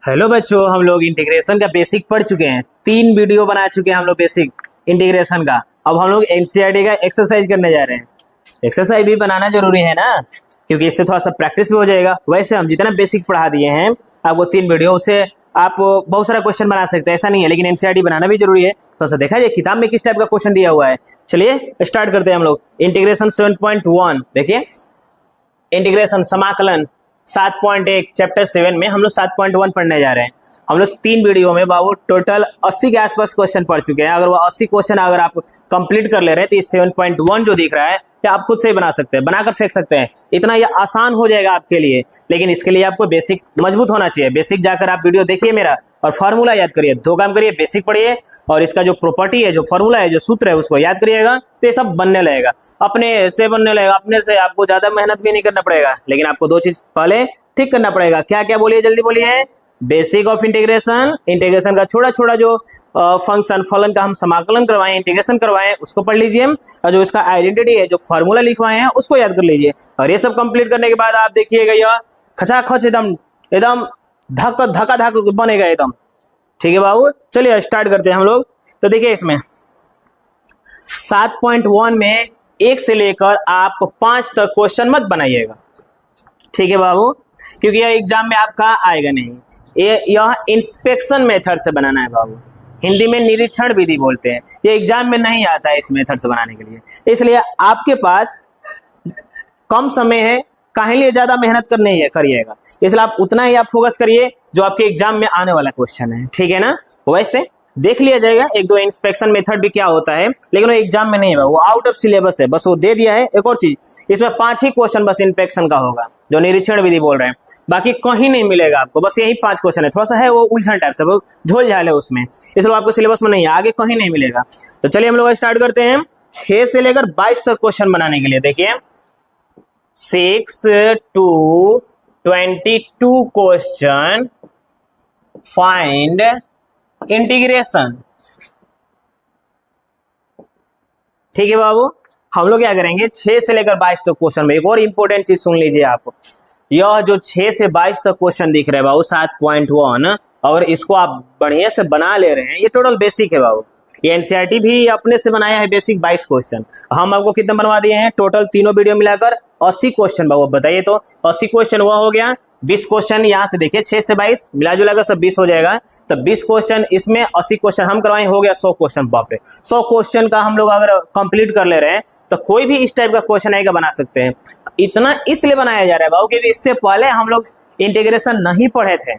Hello बच्चों, हम लोग इंटीग्रेशन का बेसिक पढ़ चुके हैं। 3 वीडियो बना चुके हैं हम लोग बेसिक इंटीग्रेशन का। अब हम लोग एनसीईआरटी का एक्सरसाइज करने जा रहे हैं। एक्सरसाइज भी बनाना जरूरी है ना, क्योंकि इससे थोड़ा सा प्रैक्टिस भी हो जाएगा। वैसे हम जितना बेसिक पढ़ा दिए हैं आपको 3 वीडियो, उससे आप बहुत सारा क्वेश्चन बना सकते हैं, ऐसा नहीं है। लेकिन एनसीईआरटी बनाना भी जरूरी है। थोड़ा सा देखा जाए किताब में किस टाइप का क्वेश्चन दिया हुआ है। चलिए स्टार्ट करते हैं हम लोग। इंटीग्रेशन 7.1 देखिए, इंटीग्रेशन समाकलन 7.1 चैप्टर 7 में हम लोग 7.1 पढ़ने जा रहे हैं। हम लोग 3 वीडियो में बाबू टोटल 80 के आसपास क्वेश्चन पढ़ चुके हैं। अगर वो 80 क्वेश्चन अगर आप कंप्लीट कर ले रहे हैं तो ये 7.1 जो दिख रहा है ये आप खुद से ही बना सकते हैं, बनाकर फेंक सकते हैं। इतना ये आसान हो जाएगा आपके लिए। लेकिन इसके लिए आपको बेसिक मजबूत होना चाहिए। बेसिक जाकर आप वीडियो देखिए मेरा और फॉर्मूला याद करिए। 2 काम करिए, बेसिक पढ़िए और इसका जो प्रॉपर्टी है, जो फॉर्मूला है, जो सूत्र है उसको याद करिएगा, तो ये सब बनने लगेगा, अपने से बनने लगेगा। अपने से आपको ज्यादा मेहनत भी नहीं करना पड़ेगा। लेकिन आपको 2 चीज पहले ठीक करना पड़ेगा। क्या क्या बोलिए, जल्दी बोलिए। बेसिक ऑफ इंटीग्रेशन, इंटीग्रेशन का छोटा छोटा जो फंक्शन फलन का हम समाकलन करवाएं, इंटीग्रेशन करवाएं, उसको पढ़ लीजिए। और जो इसका आइडेंटिटी है, जो फॉर्मूला लिखवाए हैं, उसको याद कर लीजिए। और ये सब कंप्लीट करने के बाद आप देखिएगा यह खचाखच एकदम एकदम धक धका धक बनेगा एकदम। ठीक है बाबू, चलिए स्टार्ट करते हैं हम लोग। तो देखिए इसमें 7.1 में 1 से लेकर आप 5 तक क्वेश्चन मत बनाइएगा। ठीक है बाबू, क्योंकि यह एग्जाम में आपका आएगा नहीं। यह इंस्पेक्शन मेथड से बनाना है बाबू। हिंदी में निरीक्षण विधि बोलते हैं। ये एग्जाम में नहीं आता है इस मेथड से बनाने के लिए। इसलिए आपके पास कम समय है, काहे लिए ज्यादा मेहनत करने करिएगा। इसलिए आप उतना ही आप फोकस करिए जो आपके एग्जाम में आने वाला क्वेश्चन है। ठीक है ना। वैसे देख लिया जाएगा 1-2 इंस्पेक्शन मेथड भी क्या होता है, लेकिन वो एग्जाम में नहीं है, वो आउट ऑफ सिलेबस है। बस वो दे दिया है। एक और चीज, इसमें 5 ही क्वेश्चन बस इंस्पेक्शन का होगा, जो निरीक्षण विधि बोल रहे हैं। बाकी कहीं नहीं मिलेगा आपको, बस यही 5 क्वेश्चन है। थोड़ा सा है वो उलझन टाइप से, वो झोल झाल है उसमें, इसलिए आपको सिलेबस में नहीं है, आगे कहीं नहीं मिलेगा। तो चलिए हम लोग स्टार्ट करते हैं 6 से लेकर 22 तक क्वेश्चन बनाने के लिए। देखिए 6 to 22 क्वेश्चन, फाइंड इंटीग्रेशन। ठीक है बाबू, हम लोग क्या करेंगे 6 से लेकर 22 तक क्वेश्चन में एक और इंपॉर्टेंट चीज सुन लीजिए आप। यह जो 6 से 22 तक क्वेश्चन दिख रहे हैं बाबू 7.1, और इसको आप बढ़िया से बना ले रहे हैं, ये टोटल बेसिक है बाबू। ये एनसीईआरटी भी अपने से बनाया है बेसिक 22 क्वेश्चन। हम आपको कितने बनवा दिए हैं टोटल तीनों वीडियो मिलाकर? 80 क्वेश्चन बाबू। बताइए तो 80 क्वेश्चन हुआ हो गया। 20 क्वेश्चन यहाँ से देखिए 6 से 22 मिला जुला कर सब 20 हो जाएगा। तो 20 क्वेश्चन इसमें 80 क्वेश्चन हम करवाए, हो गया 100 क्वेश्चन। बाप रे, 100 क्वेश्चन का हम लोग अगर कंप्लीट कर ले रहे हैं तो कोई भी इस टाइप का क्वेश्चन आएगा बना सकते हैं। इतना इसलिए बनाया जा रहा है बाबू क्योंकि इससे पहले हम लोग इंटीग्रेशन नहीं पढ़े थे।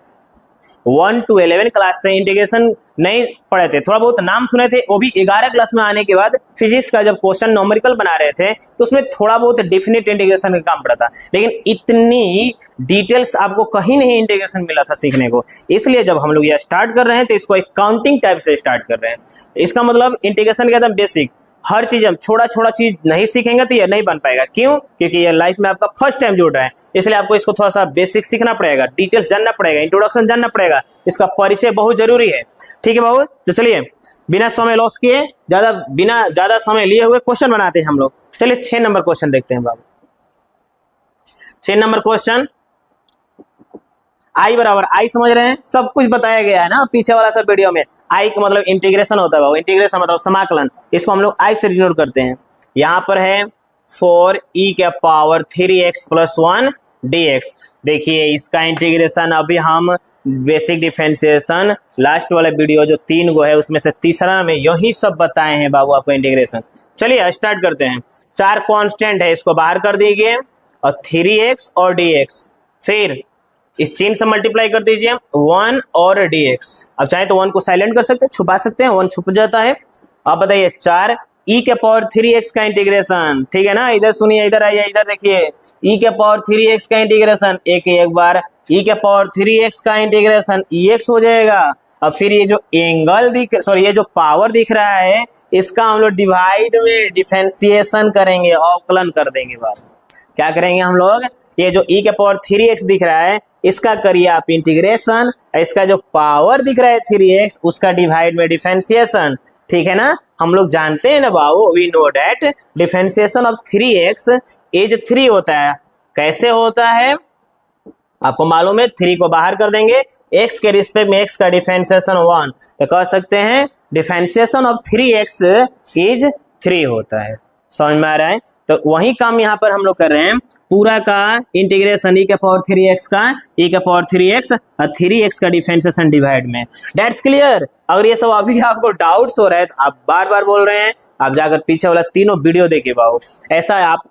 1 to 11 क्लास में इंटीग्रेशन नहीं पढ़े थे, थोड़ा बहुत नाम सुने थे। वो भी 11 क्लास में आने के बाद फिजिक्स का जब क्वेश्चन न्यूमेरिकल बना रहे थे तो उसमें थोड़ा बहुत डेफिनेट इंटीग्रेशन का काम पड़ा था। लेकिन इतनी डिटेल्स आपको कहीं नहीं इंटीग्रेशन मिला था सीखने को। इसलिए जब हम लोग ये स्टार्ट कर रहे हैं तो इसको एक काउंटिंग टाइप से स्टार्ट कर रहे हैं। इसका मतलब इंटीग्रेशन का एकदम बेसिक, हर चीज हम छोटा छोटा चीज नहीं सीखेंगे तो ये नहीं बन पाएगा। क्यों? क्योंकि ये लाइफ में आपका फर्स्ट टाइम जुड़ रहा है। इसलिए आपको इसको थोड़ा सा बेसिक सीखना पड़ेगा, डिटेल्स जानना पड़ेगा, इंट्रोडक्शन जानना पड़ेगा, इसका परिचय बहुत जरूरी है। ठीक है बाबू, तो चलिए बिना समय लॉस किए, बिना ज्यादा समय लिए हुए क्वेश्चन बनाते हैं हम लोग। चलिए 6 नंबर क्वेश्चन देखते हैं बाबू। 6 नंबर क्वेश्चन, आई बराबर आई समझ रहे हैं, सब कुछ बताया गया है ना पीछे वाला सब वीडियो में। आई का मतलब इंटीग्रेशन होता है, इंटीग्रेशन मतलब समाकलन। इसको हम लोग आई से डिनोट करते हैं। यहाँ पर है 4e⁻³ + 1 dx। देखिए इसका इंटीग्रेशन अभी हम बेसिक डिफरेंशिएशन लास्ट वाला वीडियो जो 3 गो है उसमें से तीसरा में यही सब बताए हैं बाबू आपको इंटीग्रेशन। चलिए स्टार्ट करते हैं। 4 कांस्टेंट है, इसको बाहर कर दीजिए और 3x और dx, फिर इस चिन्ह से मल्टीप्लाई कर दीजिए 1 और dx। अब चाहे तो 1 को साइलेंट कर सकते हैं, छुपा सकते हैं, 1 छुप जाता है। अब बताइए 4e⁻³ का इंटीग्रेशन। ठीक है ना, इधर सुनिए, इधर आइए, इधर देखिए e⁻³ का इंटीग्रेशन। एक बार e⁻³ का इंटीग्रेशन ex हो जाएगा। अब फिर ये जो एंगल ये जो पावर दिख रहा है इसका हम लोग डिवाइड में डिफरेंशिएशन करेंगे, अवकलन कर देंगे। बात क्या करेंगे हम लोग? ये जो e⁻³ दिख रहा है इसका करिए आप इंटीग्रेशन, इसका जो पावर दिख रहा है 3x उसका डिवाइड में डिफरेंशिएशन। ठीक है ना, हम लोग जानते हैं ना बाबू, we know that differentiation of 3x is 3 होता है। कैसे होता है? आपको मालूम है 3 को बाहर कर देंगे, x के रिस्पेक्ट में x का डिफरेंशिएशन 1, तो कह सकते हैं डिफरेंशिएशन ऑफ 3x इज 3 होता है। समझ में आ रहा है? तो वही काम यहाँ पर हम लोग कर रहे हैं, पूरा का इंटीग्रेशन e के पावर 3x का e के पावर 3x और 3x का डिफरेंशिएशन डिवाइड में। That's clear? अगर ये सब अभी आपको डाउट्स हो रहे हैं तो आप बार बार बोल रहे हैं, आप जाकर पीछे वाला तीनों वीडियो देखे पाओ, ऐसा आप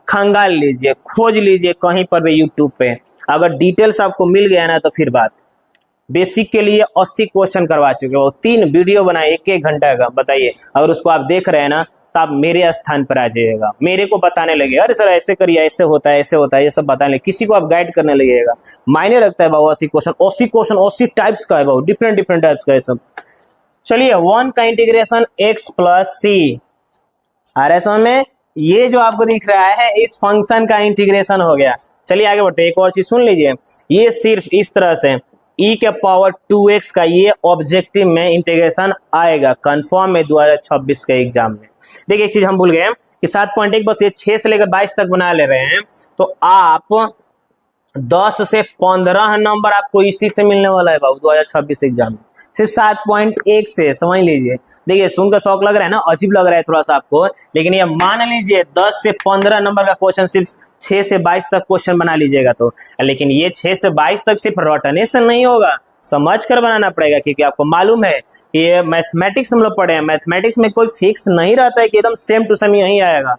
खंगाल लीजिए, खोज लीजिए कहीं पर भी यूट्यूब पे, अगर डिटेल्स आपको मिल गया ना तो फिर बात। बेसिक के लिए 80 क्वेश्चन करवा चुके हो, 3 वीडियो बनाए 1-1 घंटा का, बताइए अगर उसको आप देख रहे हैं ना तो आप मेरे स्थान पर आ जाइएगा, मेरे को बताने लगे अरे सर ऐसे करिए, ऐसे होता है, ऐसे होता है, ये सब बताने लगे, किसी को आप गाइड करने लगेगा। मायने रखता है बाबू 80 क्वेश्चन 80 टाइप्स का है बाबू, डिफरेंट टाइप्स का है सब। चलिए 1 का इंटीग्रेशन x प्लस सी, आ रहा है समझ में? ये जो आपको दिख रहा है इस फंक्शन का इंटीग्रेशन हो गया। चलिए आगे बढ़ते हैं, एक और चीज सुन लीजिए, ये सिर्फ इस तरह से e के पावर 2x का ये ऑब्जेक्टिव में इंटीग्रेशन आएगा कंफर्म में 2026 के एग्जाम में। देखिए एक चीज हम भूल गए कि 7.1 बस ये 6 से लेकर 22 तक बना ले रहे हैं, तो आप 10 से 15 नंबर आपको इसी से मिलने वाला है बाबू 2026 एग्जाम में, सिर्फ 7.1 से, समझ लीजिए। देखिए सुनकर शौक लग रहा है ना, अजीब लग रहा है थोड़ा सा आपको, लेकिन ये मान लीजिए 10 से 15 नंबर का क्वेश्चन सिर्फ 6 से 22 तक क्वेश्चन बना लीजिएगा तो, लेकिन ये 6 से 22 तक सिर्फ रटने से नहीं होगा, समझ कर बनाना पड़ेगा, क्योंकि आपको मालूम है कि ये मैथमेटिक्स हम लोग पढ़े हैं, मैथमेटिक्स में कोई फिक्स नहीं रहता है कि एकदम सेम टू सेम यही आएगा।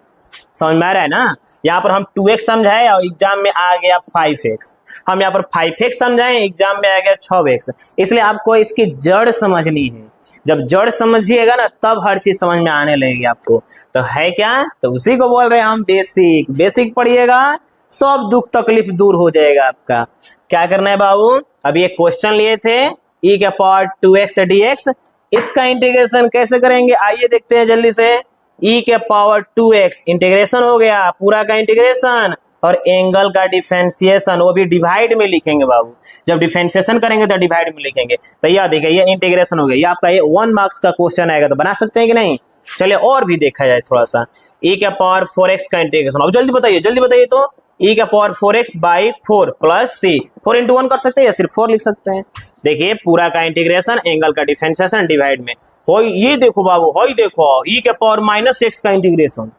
समझ में आ रहा है ना? यहाँ पर हम 2x समझाए और एग्जाम में आ गया 5x, हम यहाँ पर 5x समझाए एग्जाम में आ गया 6x, इसलिए आपको इसकी जड़ समझनी है। जब जड़ समझिएगा ना तब हर चीज समझ में आने लगेगी आपको। तो है क्या? तो उसी को बोल रहे हैं हम बेसिक। बेसिक पढ़िएगा, सब दुख तकलीफ दूर हो जाएगा आपका। क्या करना है बाबू? अब ये क्वेश्चन लिए थे e के पावर 2x dx, इसका इंटीग्रेशन कैसे करेंगे आइए देखते हैं जल्दी से। e के पावर 2x इंटीग्रेशन हो गया, पूरा का इंटीग्रेशन, और एंगल का डिफरेंशिएशन वो भी डिवाइड में लिखेंगे बाबू, जब डिफरेंशिएशन करेंगे तो डिवाइड में लिखेंगे। तो यह देखिए ये इंटीग्रेशन हो गया, ये आपका ये 1 मार्क्स का क्वेश्चन आएगा, तो बना सकते हैं कि नहीं? चलिए और भी देखा जाए थोड़ा सा। e के पावर 4x का इंटीग्रेशन, अब जल्दी बताइए तो e के power 4x by 4 plus c, 4 into 1 कर सकते हैं या सिर्फ 4 लिख सकते हैं? देखिए पूरा का इंटीग्रेशन, एंगल का डिफरेंशिएशन, डिवाइड में हो। ये देखो बाबू, हो देखो e के पावर माइनस x का इंटीग्रेशन,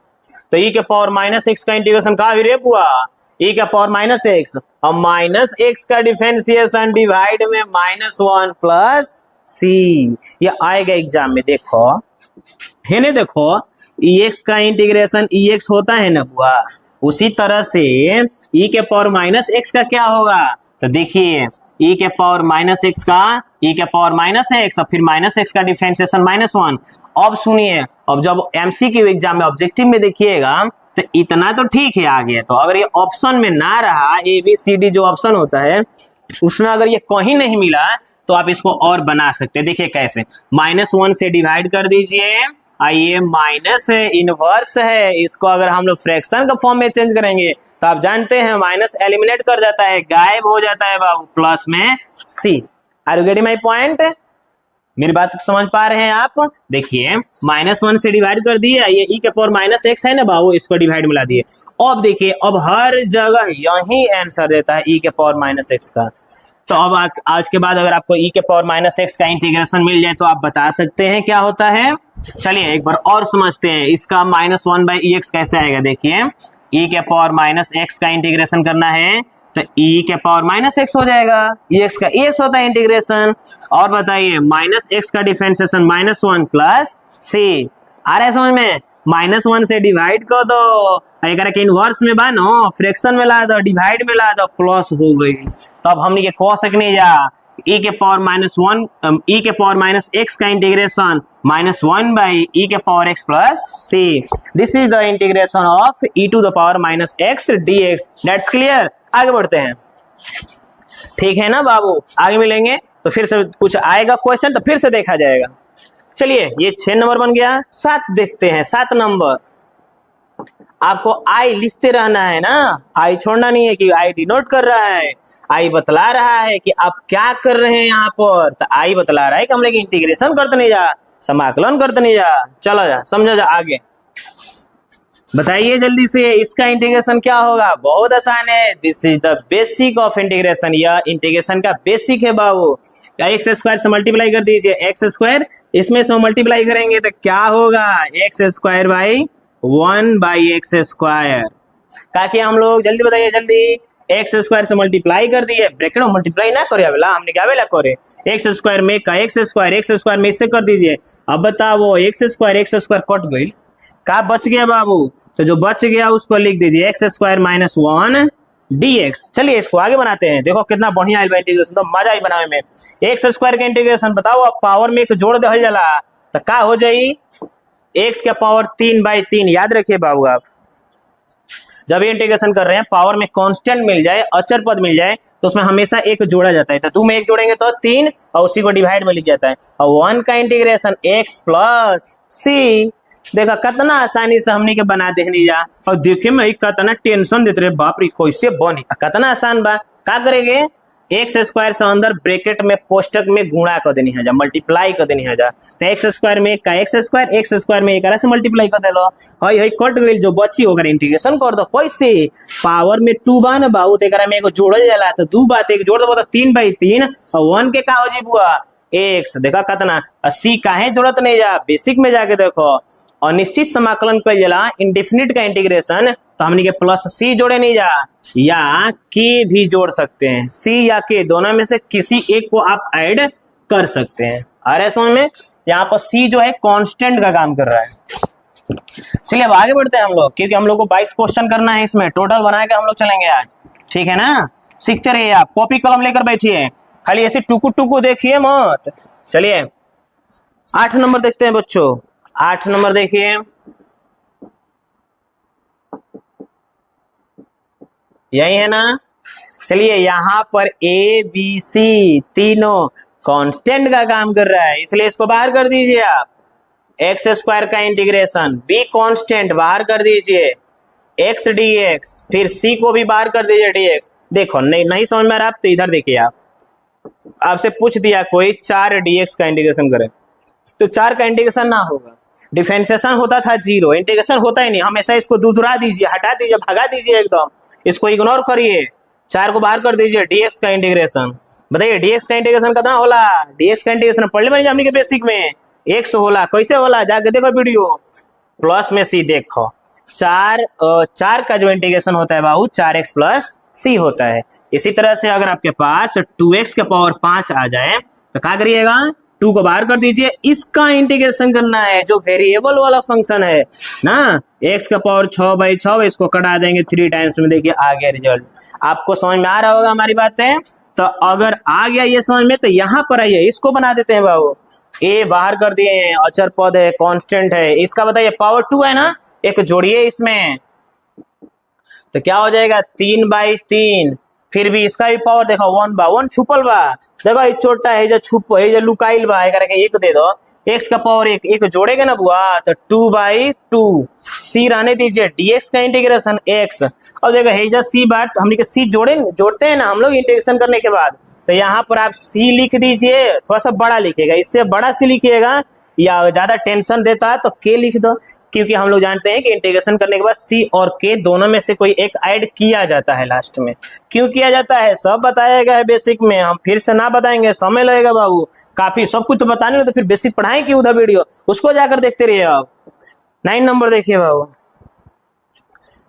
तो e के पावर माइनस x का इंटीग्रेशन कहा रे बुआ? e के पावर माइनस x और माइनस x का डिफरेंशिएशन डिवाइड में -1 प्लस c, ये आएगा एग्जाम में। देखो है ना, देखो ex का इंटीग्रेशन ex होता है ना बुआ, उसी तरह से e के पावर माइनस x का क्या होगा? तो देखिए e के पावर माइनस x का e के पावर माइनस x और फिर माइनस x का डिफरेंशिएशन -1। अब सुनिए, अब जब एमसीक्यू एग्जाम में ऑब्जेक्टिव में देखिएगा तो इतना तो ठीक है आ गया, तो अगर ये ऑप्शन में ना रहा ABCD जो ऑप्शन होता है उसमें अगर ये कहीं नहीं मिला तो आप इसको और बना सकते हैं। देखिए कैसे, -1 से डिवाइड कर दीजिए, ये माइनस है, इनवर्स है, इसको अगर हम लोग फ्रैक्शन का फॉर्म में चेंज करेंगे तो आप जानते हैं माइनस एलिमिनेट कर जाता है, गायब हो जाता है बाबू, प्लस में सी। Are you getting my point? मेरी बात समझ पा रहे हैं आप? देखिए -1 से डिवाइड कर दिए, ये e के पावर माइनस x है ना बाबू, इसको डिवाइड मिला दिए। अब देखिए अब हर जगह यही आंसर देता है e के पावर माइनस x का। तो अब आज के बाद अगर आपको e के पावर माइनस x का इंटीग्रेशन मिल जाए तो आप बता सकते हैं क्या होता है। चलिए एक बार और समझते हैं, इसका -1/ex कैसे आएगा। देखिए e के पावर माइनस x का इंटीग्रेशन करना है तो e के पावर माइनस x हो जाएगा, ex का ex होता है इंटीग्रेशन। और बताइए माइनस x का डिफरेंशिएशन -1 प्लस c, आ रहा है समझ में? -1 से डिवाइड कर दो, अगर के इनवर्स में बनो फ्रैक्शन में ला दो, डिवाइड में ला दो, प्लस हो गई। तो अब हमने ये कह सकने जा e के पावर e के पावर माइनस x का इंटीग्रेशन -1/e के power x plus c, this is the integration of e to the power minus x dx। That's clear? आगे बढ़ते हैं, ठीक है ना बाबू? आगे मिलेंगे तो फिर से कुछ आएगा क्वेश्चन तो फिर से देखा जाएगा। चलिए ये 6 नंबर बन गया, 7 देखते हैं। 7 नंबर आपको आई लिखते रहना है ना, आई छोड़ना नहीं है कि आई डिनोट कर रहा है, आई बतला रहा है कि आप क्या कर रहे हैं यहाँ पर। तो आई बतला रहा है कि हम लोग इंटीग्रेशन करते नहीं जा, समाकलन करते नहीं जा, चला जा, समझा जा आगे। बताइए जल्दी से, इसका इंटीग्रेशन क्या होगा? बहुत आसान है, this is the basic of integration, यह इंटीग्रेशन का बेसिक है बाबू। एक्स स्क्वायर से मल्टीप्लाई कर दीजिए, एक्स स्क्वायर इसमें से मल्टीप्लाई करेंगे तो क्या होगा? X square by 1/x square. ताकि हम लोग जल्दी बताइए जल्दी, एक्स स्क्वायर से मल्टीप्लाई कर दिए, ब्रैकेट में मल्टीप्लाई ना करे अबला, हमने क्या बेला करे, एक्स स्क्वायर में का एक्स स्क्वायर में इससे कर दीजिए। अब बताओ एक्स स्क्वायर कट गई, का बच गया बाबू? तो जो बच गया उसको लिख दीजिए एक्स स्क्वायर माइनस 1 dx। चलिए इसको आगे बनाते हैं, देखो कितना बढ़िया इंटीग्रेशन, तो मजा आई बनावे में। एक्स स्क्वायर का इंटीग्रेशन बताओ, अब पावर में एक जोड़ दे जाला तो का हो जाई? एक्स का पावर 3/3। याद रखिए बाबू, आप जब ये इंटीग्रेशन कर रहे हैं पावर में कांस्टेंट मिल जाए, अचर पद मिल जाए, तो उसमें हमेशा एक जोड़ा जाता है, तो 2 में एक जोड़ेंगे तो 3 और उसी को डिवाइड में लिख जाता है। और 1 का इंटीग्रेशन x प्लस सी। देखा कितना आसानी से हमने के बना देनी जा, और देखे में कितना टेंशन देते रहे, बाप रे कैसे बनी, कितना आसान बा। का करेंगे? एक्स स्क्वायर से अंदर ब्रैकेट में कोष्टक में गुणा कर देनी है, मल्टीप्लाई कर देनी है। तो एक्स स्क्वायर में का एक्स स्क्वायर में एक से मल्टीप्लाई कर देलो, हई हई कट गई, जो बची होकर इंटीग्रेशन कर दो। कैसे? पावर में 2 बा ना बाबू, तो एकरा में एगो जोड़ल जाला, तो 2 बात एक जोड़ दो तो 3/3, और 1 के का हो जी बुआ? एक्स। देखा कितना, सी काहे जरूरत नहीं जा, बेसिक में जाके देखो। अनिश्चित समाकलन कइल जाला, इंडेफिनिट का इंटीग्रेशन, तो हमने के प्लस सी जोड़े नहीं जा, या के भी जोड़ सकते हैं, सी या के दोनों में से किसी एक को आप ऐड कर सकते हैं। आ रहा है समझ में? यहाँ पर सी जो है कांस्टेंट का काम कर रहा है। चलिए अब आगे बढ़ते हैं हम लोग, क्योंकि हम लोग को 22 क्वेश्चन करना है, इसमें टोटल बना के हम लोग चलेंगे आज, ठीक है ना? सीखते रहिए, आप कॉपी कलम लेकर बैठिए, खाली ऐसे टुकु टुकु देखिए मत। चलिए 8 नंबर देखते हैं बच्चों, 8 नंबर देखिए, यही है ना? चलिए यहाँ पर ए बी सी तीनों कांस्टेंट का काम कर रहा है, इसलिए इसको बाहर कर दीजिए आप। एक्स स्क्वायर का इंटीग्रेशन, बी कांस्टेंट बाहर कर दीजिए, एक्स dx, फिर सी को भी बाहर कर दीजिए dx। देखो नहीं समझ में आ रहा आप, तो इधर देखिए, आप आपसे पूछ दिया कोई 4 dx का इंटीग्रेशन करे, तो 4 का इंटीग्रेशन ना होगा, डिफरेंशिएशन होता था 0, इंटीग्रेशन होता ही नहीं, हमेशा इसको दुधुरा दीजिए, हटा दीजिए, भगा दीजिए, एकदम इसको इग्नोर करिए, 4 को बाहर कर दीजिए, dx का इंटीग्रेशन। बताइए dx का इंटीग्रेशन कितना होला? dx का इंटीग्रेशन पढ़ ले हमने के बेसिक में, x होला। कैसे होला? जाके देखो वीडियो, प्लस में सी देखो, 4 का जो इंटीग्रेशन होता है बाबू 4x प्लस सी होता है। इसी तरह से अगर आपके पास 2x के पावर 5 आ जाए तो क्या करिएगा? 2 को बाहर कर दीजिए, इसका इंटीग्रेशन करना है, जो वेरिएबल वाला फंक्शन है ना, x का पावर 6/6, इसको कटा देंगे 3 टाइम्स में, देखिए आ गया रिजल्ट। आपको समझ में आ रहा होगा हमारी बातें? तो अगर आ गया ये समझ में, तो यहाँ पर आइए, इसको बना देते हैं बाबू। ए बाहर कर दिए हैं, अचर पद है, कांस्टेंट है, इसका बताइए पावर 2 है ना, एक जोड़िए इसमें, तो क्या हो जाएगा? 3/3। फिर भी इसका भी पावर देखो 1/1 छुपल बा, देखो ये छोटा है, जो छुप है, जो लुकाइल बा, एक दे दो, x का पावर एक जोड़ेगा ना बुआ, तो 2/2। सी रहने दीजिए, dx का इंटीग्रेशन x। और देखो है जो सी बात हमने के सी जोड़ते हैं ना हम लोग इंटीग्रेशन करने के बाद, तो यहाँ पर आप सी लिख दीजिए, थोड़ा सा बड़ा लिखिएगा, इससे बड़ा सी लिखिएगा, या ज्यादा टेंशन देता है तो के लिख दो, क्योंकि हम लोग जानते हैं कि इंटीग्रेशन करने के बाद सी और के दोनों में से कोई एक ऐड किया जाता है लास्ट में। क्यों किया जाता है सब बताया गया है बेसिक में, हम फिर से ना बताएंगे, समय लगेगा बाबू काफी, सब कुछ तो बताने में, तो फिर बेसिक पढ़ाएं कि उधर वीडियो, उसको जाकर देखते रहिए आप। 9 नंबर देखिए बाबू,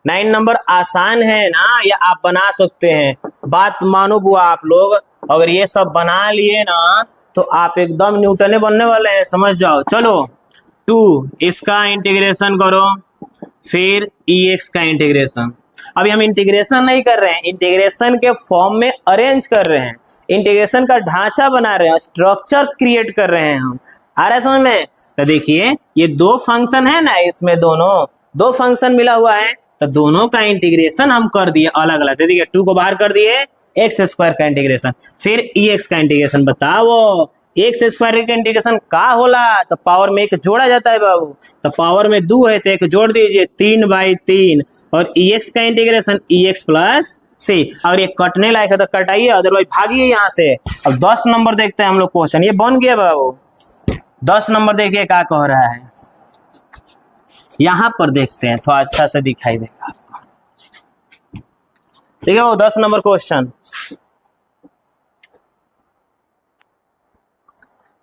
9 नंबर आसान है ना, या आप बना सकते हैं, बात मानो बुआ आप लोग, अगर ये सब बना लिए ना तो आप एकदम न्यूटने बनने वाले हैं, समझ जाओ। चलो 2 इसका इंटीग्रेशन करो, फिर ex का इंटीग्रेशन। अभी हम इंटीग्रेशन नहीं कर रहे हैं, इंटीग्रेशन के फॉर्म में अरेंज कर रहे हैं, इंटीग्रेशन का ढांचा बना रहे हैं, स्ट्रक्चर क्रिएट कर रहे हैं हम। आ रहा है समझ में? तो देखिए ये 2 फंक्शन है ना, इसमें दोनों 2 फंक्शन मिला हुआ है, तो दोनों का इंटीग्रेशन हम कर दिए अलग अलग। देखिए 2 को बाहर कर दिए, एक्स स्क्वायर का इंटीग्रेशन, फिर एक्स का इंटीग्रेशन। बताओ एक्स स्क्वायर का इंटीग्रेशन का होला? तो पावर में एक जोड़ा जाता है बाबू, तो पावर में 2 है तो एक जोड़ दीजिए, 3/3। और एक्स का इंटीग्रेशन एक्स प्लस सी, अगर ये कटने लायक है तो कटाइए, अदरवाइज भागिए यहाँ से। अब 10 नंबर देखते हैं हम लोग क्वेश्चन, ये बन गया बाबू। 10 नंबर देखिए क्या कह रहा है, यहां पर देखते हैं, थोड़ा अच्छा से दिखाई देगा आपको। ठीक है वो 10 नंबर क्वेश्चन,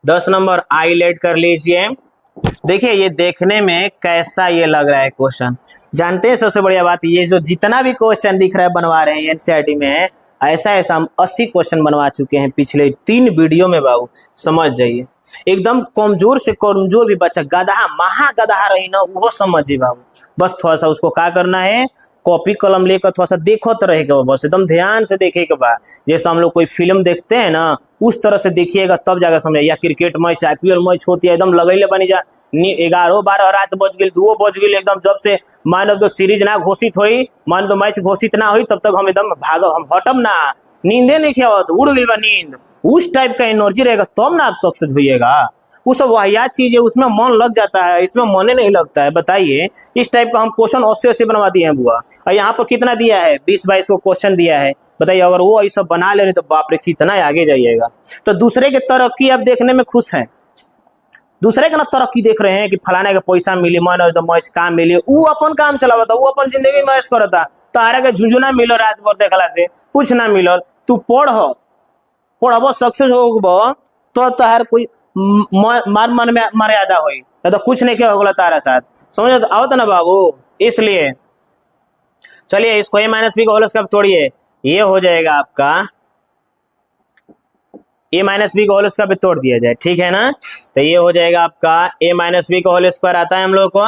10 नंबर हाईलाइट कर लीजिए। देखिए ये देखने में कैसा ये लग रहा है क्वेश्चन, जानते हैं सबसे बढ़िया बात, ये जो जितना भी क्वेश्चन दिख रहा है बनवा रहे हैं एनसीईआरटी में, ऐसा ऐसा हम 80 क्वेश्चन बनवा चुके हैं पिछले 3 वीडियो में बाबू, समझ जाइए। एकदम कमजोर से कमजोर भी बच्चा, गधा महागधा रही ना वो समझिए बाबू, बस थोड़ा सा उसको क्या करना है, कॉपी कलम लेकर थोड़ा सा देखो तो रहेगा, बस एकदम ध्यान से देखेगा बा, जैसे हम लोग कोई फिल्म देखते हैं ना उस तरह से देखिएगा तब जाकर समझे। या क्रिकेट मैच आईपीएल मैच होती है, एकदम लगैले बनी जा 11-12 रात बज गई 2 बज गई, एकदम जब से मान लो सीरीज ना घोषित हुई, मान लो मैच घोषित ना हुई तब तक हम एकदम भागो, हम हटम ना, नींदे नहीं किया तो उड़ गई बा नींद, उस टाइप का एनर्जी रहेगा तब ना आप सक्सेस होइएगा। वो सब वाहियात चीज है, उसमें मन लग जाता है, इसमें मन नहीं लगता है। बताइए इस टाइप का हम क्वेश्चन 80 बनवा दिए हैं बुआ, और यहाँ पर कितना दिया है 20-22 को क्वेश्चन दिया है। बताइए अगर वो ये सब बना ले रहे तो बाप रे कितना आगे जाइएगा। तो दूसरे की तरक्की आप देखने में खुश हैं, दूसरे के ना तरक्की देख रहे हैं कि फलाने के पैसा मिली, मन तो मैच काम मिली, वो अपन काम चलावता, वो अपन जिंदगी में ऐश करता, तारे के झुंझुना मिलो रात भर देखला से कुछ ना मिलल। तू पढ़ब सक्सेस हो तो तार कोई मार मन में मर्यादा हुई, तो कुछ नहीं क्या होगा तारा साथ, समझ आओ तो ना बाबू। इसलिए चलिए इसको a-b का होल स्क्वायर तोड़िए, ये हो जाएगा आपका a-b का होल स्क्वायर तोड़ दिया जाए, ठीक है ना। तो ये हो जाएगा आपका a-b का होल स्क्वायर आता है हम लोग को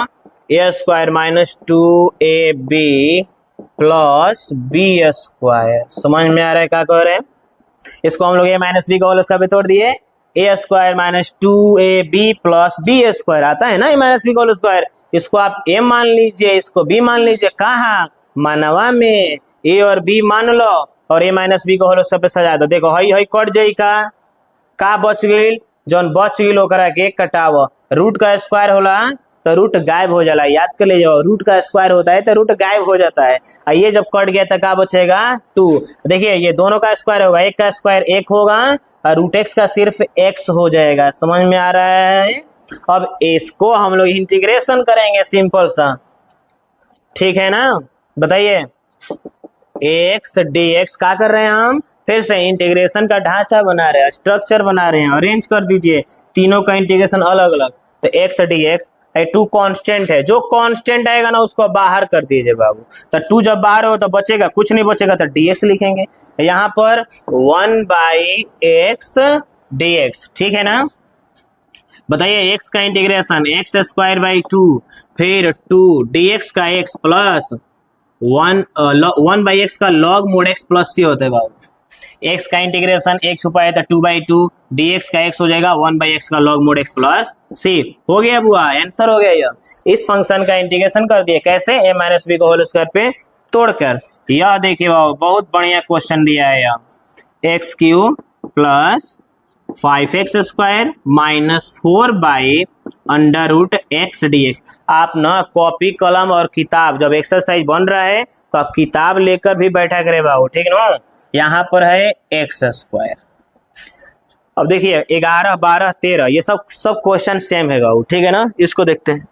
a square minus 2ab plus b square, समझ में आ रहा है क्या कह रहे हैं। इसको हम लोग a-b का होल स्क्वायर तोड़ दिए, a square minus 2ab plus b square आता है ना a-b का होल स्क्वायर, इसको आप a मान लीजिए, इसको b मान लीजिए, कहाँ मानवा में a और b मान लो और a-b का होल स्क्वायर पे सजा दो। देखो हई हई कट जाई, का बच गई, जौन बच गई ओकरा के कटाव, रूट का स्क्वायर होला तो रूट गायब हो जाला, याद कर ले जाओ, रूट का स्क्वायर होता है तो रूट गायब हो जाता है। और ये जब कट गया तो क्या बचेगा 2। देखिए ये दोनों का स्क्वायर होगा, एक का स्क्वायर 1 होगा और रूट x का सिर्फ x हो जाएगा, समझ में आ रहा है। अब इसको हम लोग इंटीग्रेशन करेंगे सिंपल सा, ठीक है ना। बताइए x dx क्या कर रहे हैं हम, फिर से इंटीग्रेशन का ढांचा बना रहे हैं, स्ट्रक्चर बना रहे हैं, अरेंज कर दीजिए तीनों का इंटीग्रेशन अलग अलग। तो x dx 2 कांस्टेंट है, जो कांस्टेंट आएगा ना उसको बाहर कर दीजिए बाबू। तो 2 जब बाहर हो तो बचेगा कुछ नहीं, बचेगा तो dx लिखेंगे यहाँ पर 1/x dx, ठीक है ना। बताइए x का इंटीग्रेशन x स्क्वायर बाई 2 फिर 2 dx का x प्लस 1/x का log mode x plus c होता है बाबू। x का इंटीग्रेशन x छुपा है तो 2/2 dx का x हो जाएगा 1/x का log mode x plus c, हो गया बुआ, आंसर हो गया। यह इस फंक्शन का इंटीग्रेशन कर दिए कैसे, a-b को होल स्क्वायर पे तोड़कर। यह देखिए बाबू बहुत बढ़िया क्वेश्चन दिया है यह, x Q plus 5x square minus 4/√x dx। आप ना कॉपी कलम और किताब जब एक्सरसाइज बन रहा है तो आप किताब लेकर भी बैठा करे बाबू, ठीक है ना। यहाँ पर है x स्क्वायर, अब देखिए 11, 12, 13 ये सब क्वेश्चन सेम है बाबू, ठीक है ना। इसको देखते हैं,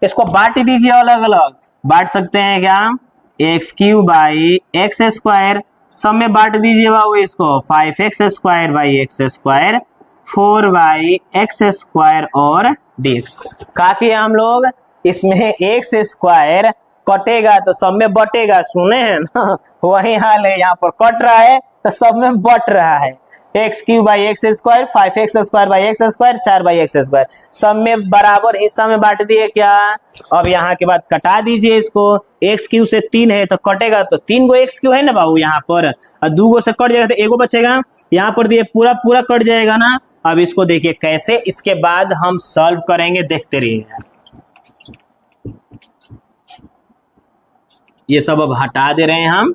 इसको बांट दीजिए अलग अलग, बांट सकते हैं क्या, x³ बाई एक्स स्क्वायर, सब में बांट दीजिए बाबू इसको 5x square by x square 4/x square और dx। का किया हम लोग, इसमें x स्क्वायर कटेगा तो सब में बटेगा, सुने हैं ना, वही हाल है, यहाँ पर कट रहा है तो सब में बट रहा है। x³ by x square 5x square by x square 4/x square, सब में बराबर हिस्सा में बांट दिए क्या। अब यहाँ के बाद कटा दीजिए इसको, x³ से 3 है तो कटेगा तो 3 गो x³ है ना बाबू यहाँ पर, और 2 गो से कट जाएगा तो 1 गो बचेगा, यहाँ पर दिए पूरा पूरा कट जाएगा ना। अब इसको देखिए कैसे, इसके बाद हम सॉल्व करेंगे, देखते रहिए। ये सब अब हटा दे रहे हैं हम।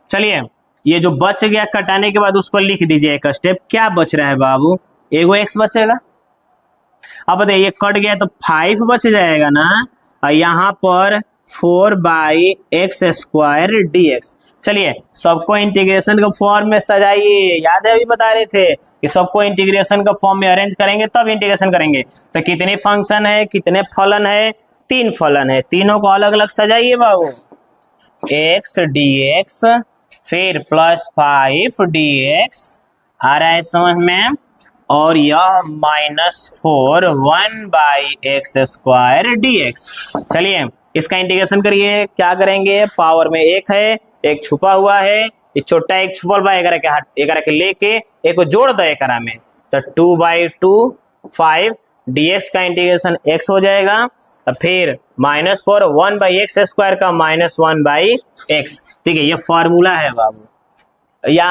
चलिए ये जो बच गया कटाने के बाद उसको लिख दीजिए एक स्टेप, क्या बच रहा है बाबू, एगो x बचेगा। अब बताइए ये कट गया तो 5 बच जाएगा ना, और यहाँ पर 4/x स्क्वायर dx। चलिए सबको इंटीग्रेशन का फॉर्म में सजाइए, याद है अभी बता रहे थे कि सबको इंटीग्रेशन का फॉर्म में अरेंज करेंगे तब इंटीग्रेशन करेंगे। तो कितने फंक्शन है, कितने फलन है, तीन फलन है, तीनों को अलग अलग सजाइए बाबू। x dx फिर प्लस 5 dx आ रहा है समझ में, और यह -4 1/x² dx। चलिए इसका इंटीग्रेशन करिए, क्या करेंगे, पावर में एक है, एक छुपा हुआ है, ये छोटा एक छुपा हुआ है, एकरा के लेके एक को जोड़ दो एकरा में, तो 2/2 5 dx का इंटीग्रेशन x हो जाएगा, फिर -4 1/x² का -1/x। ठीक है, ये फॉर्मूला है बाबू, या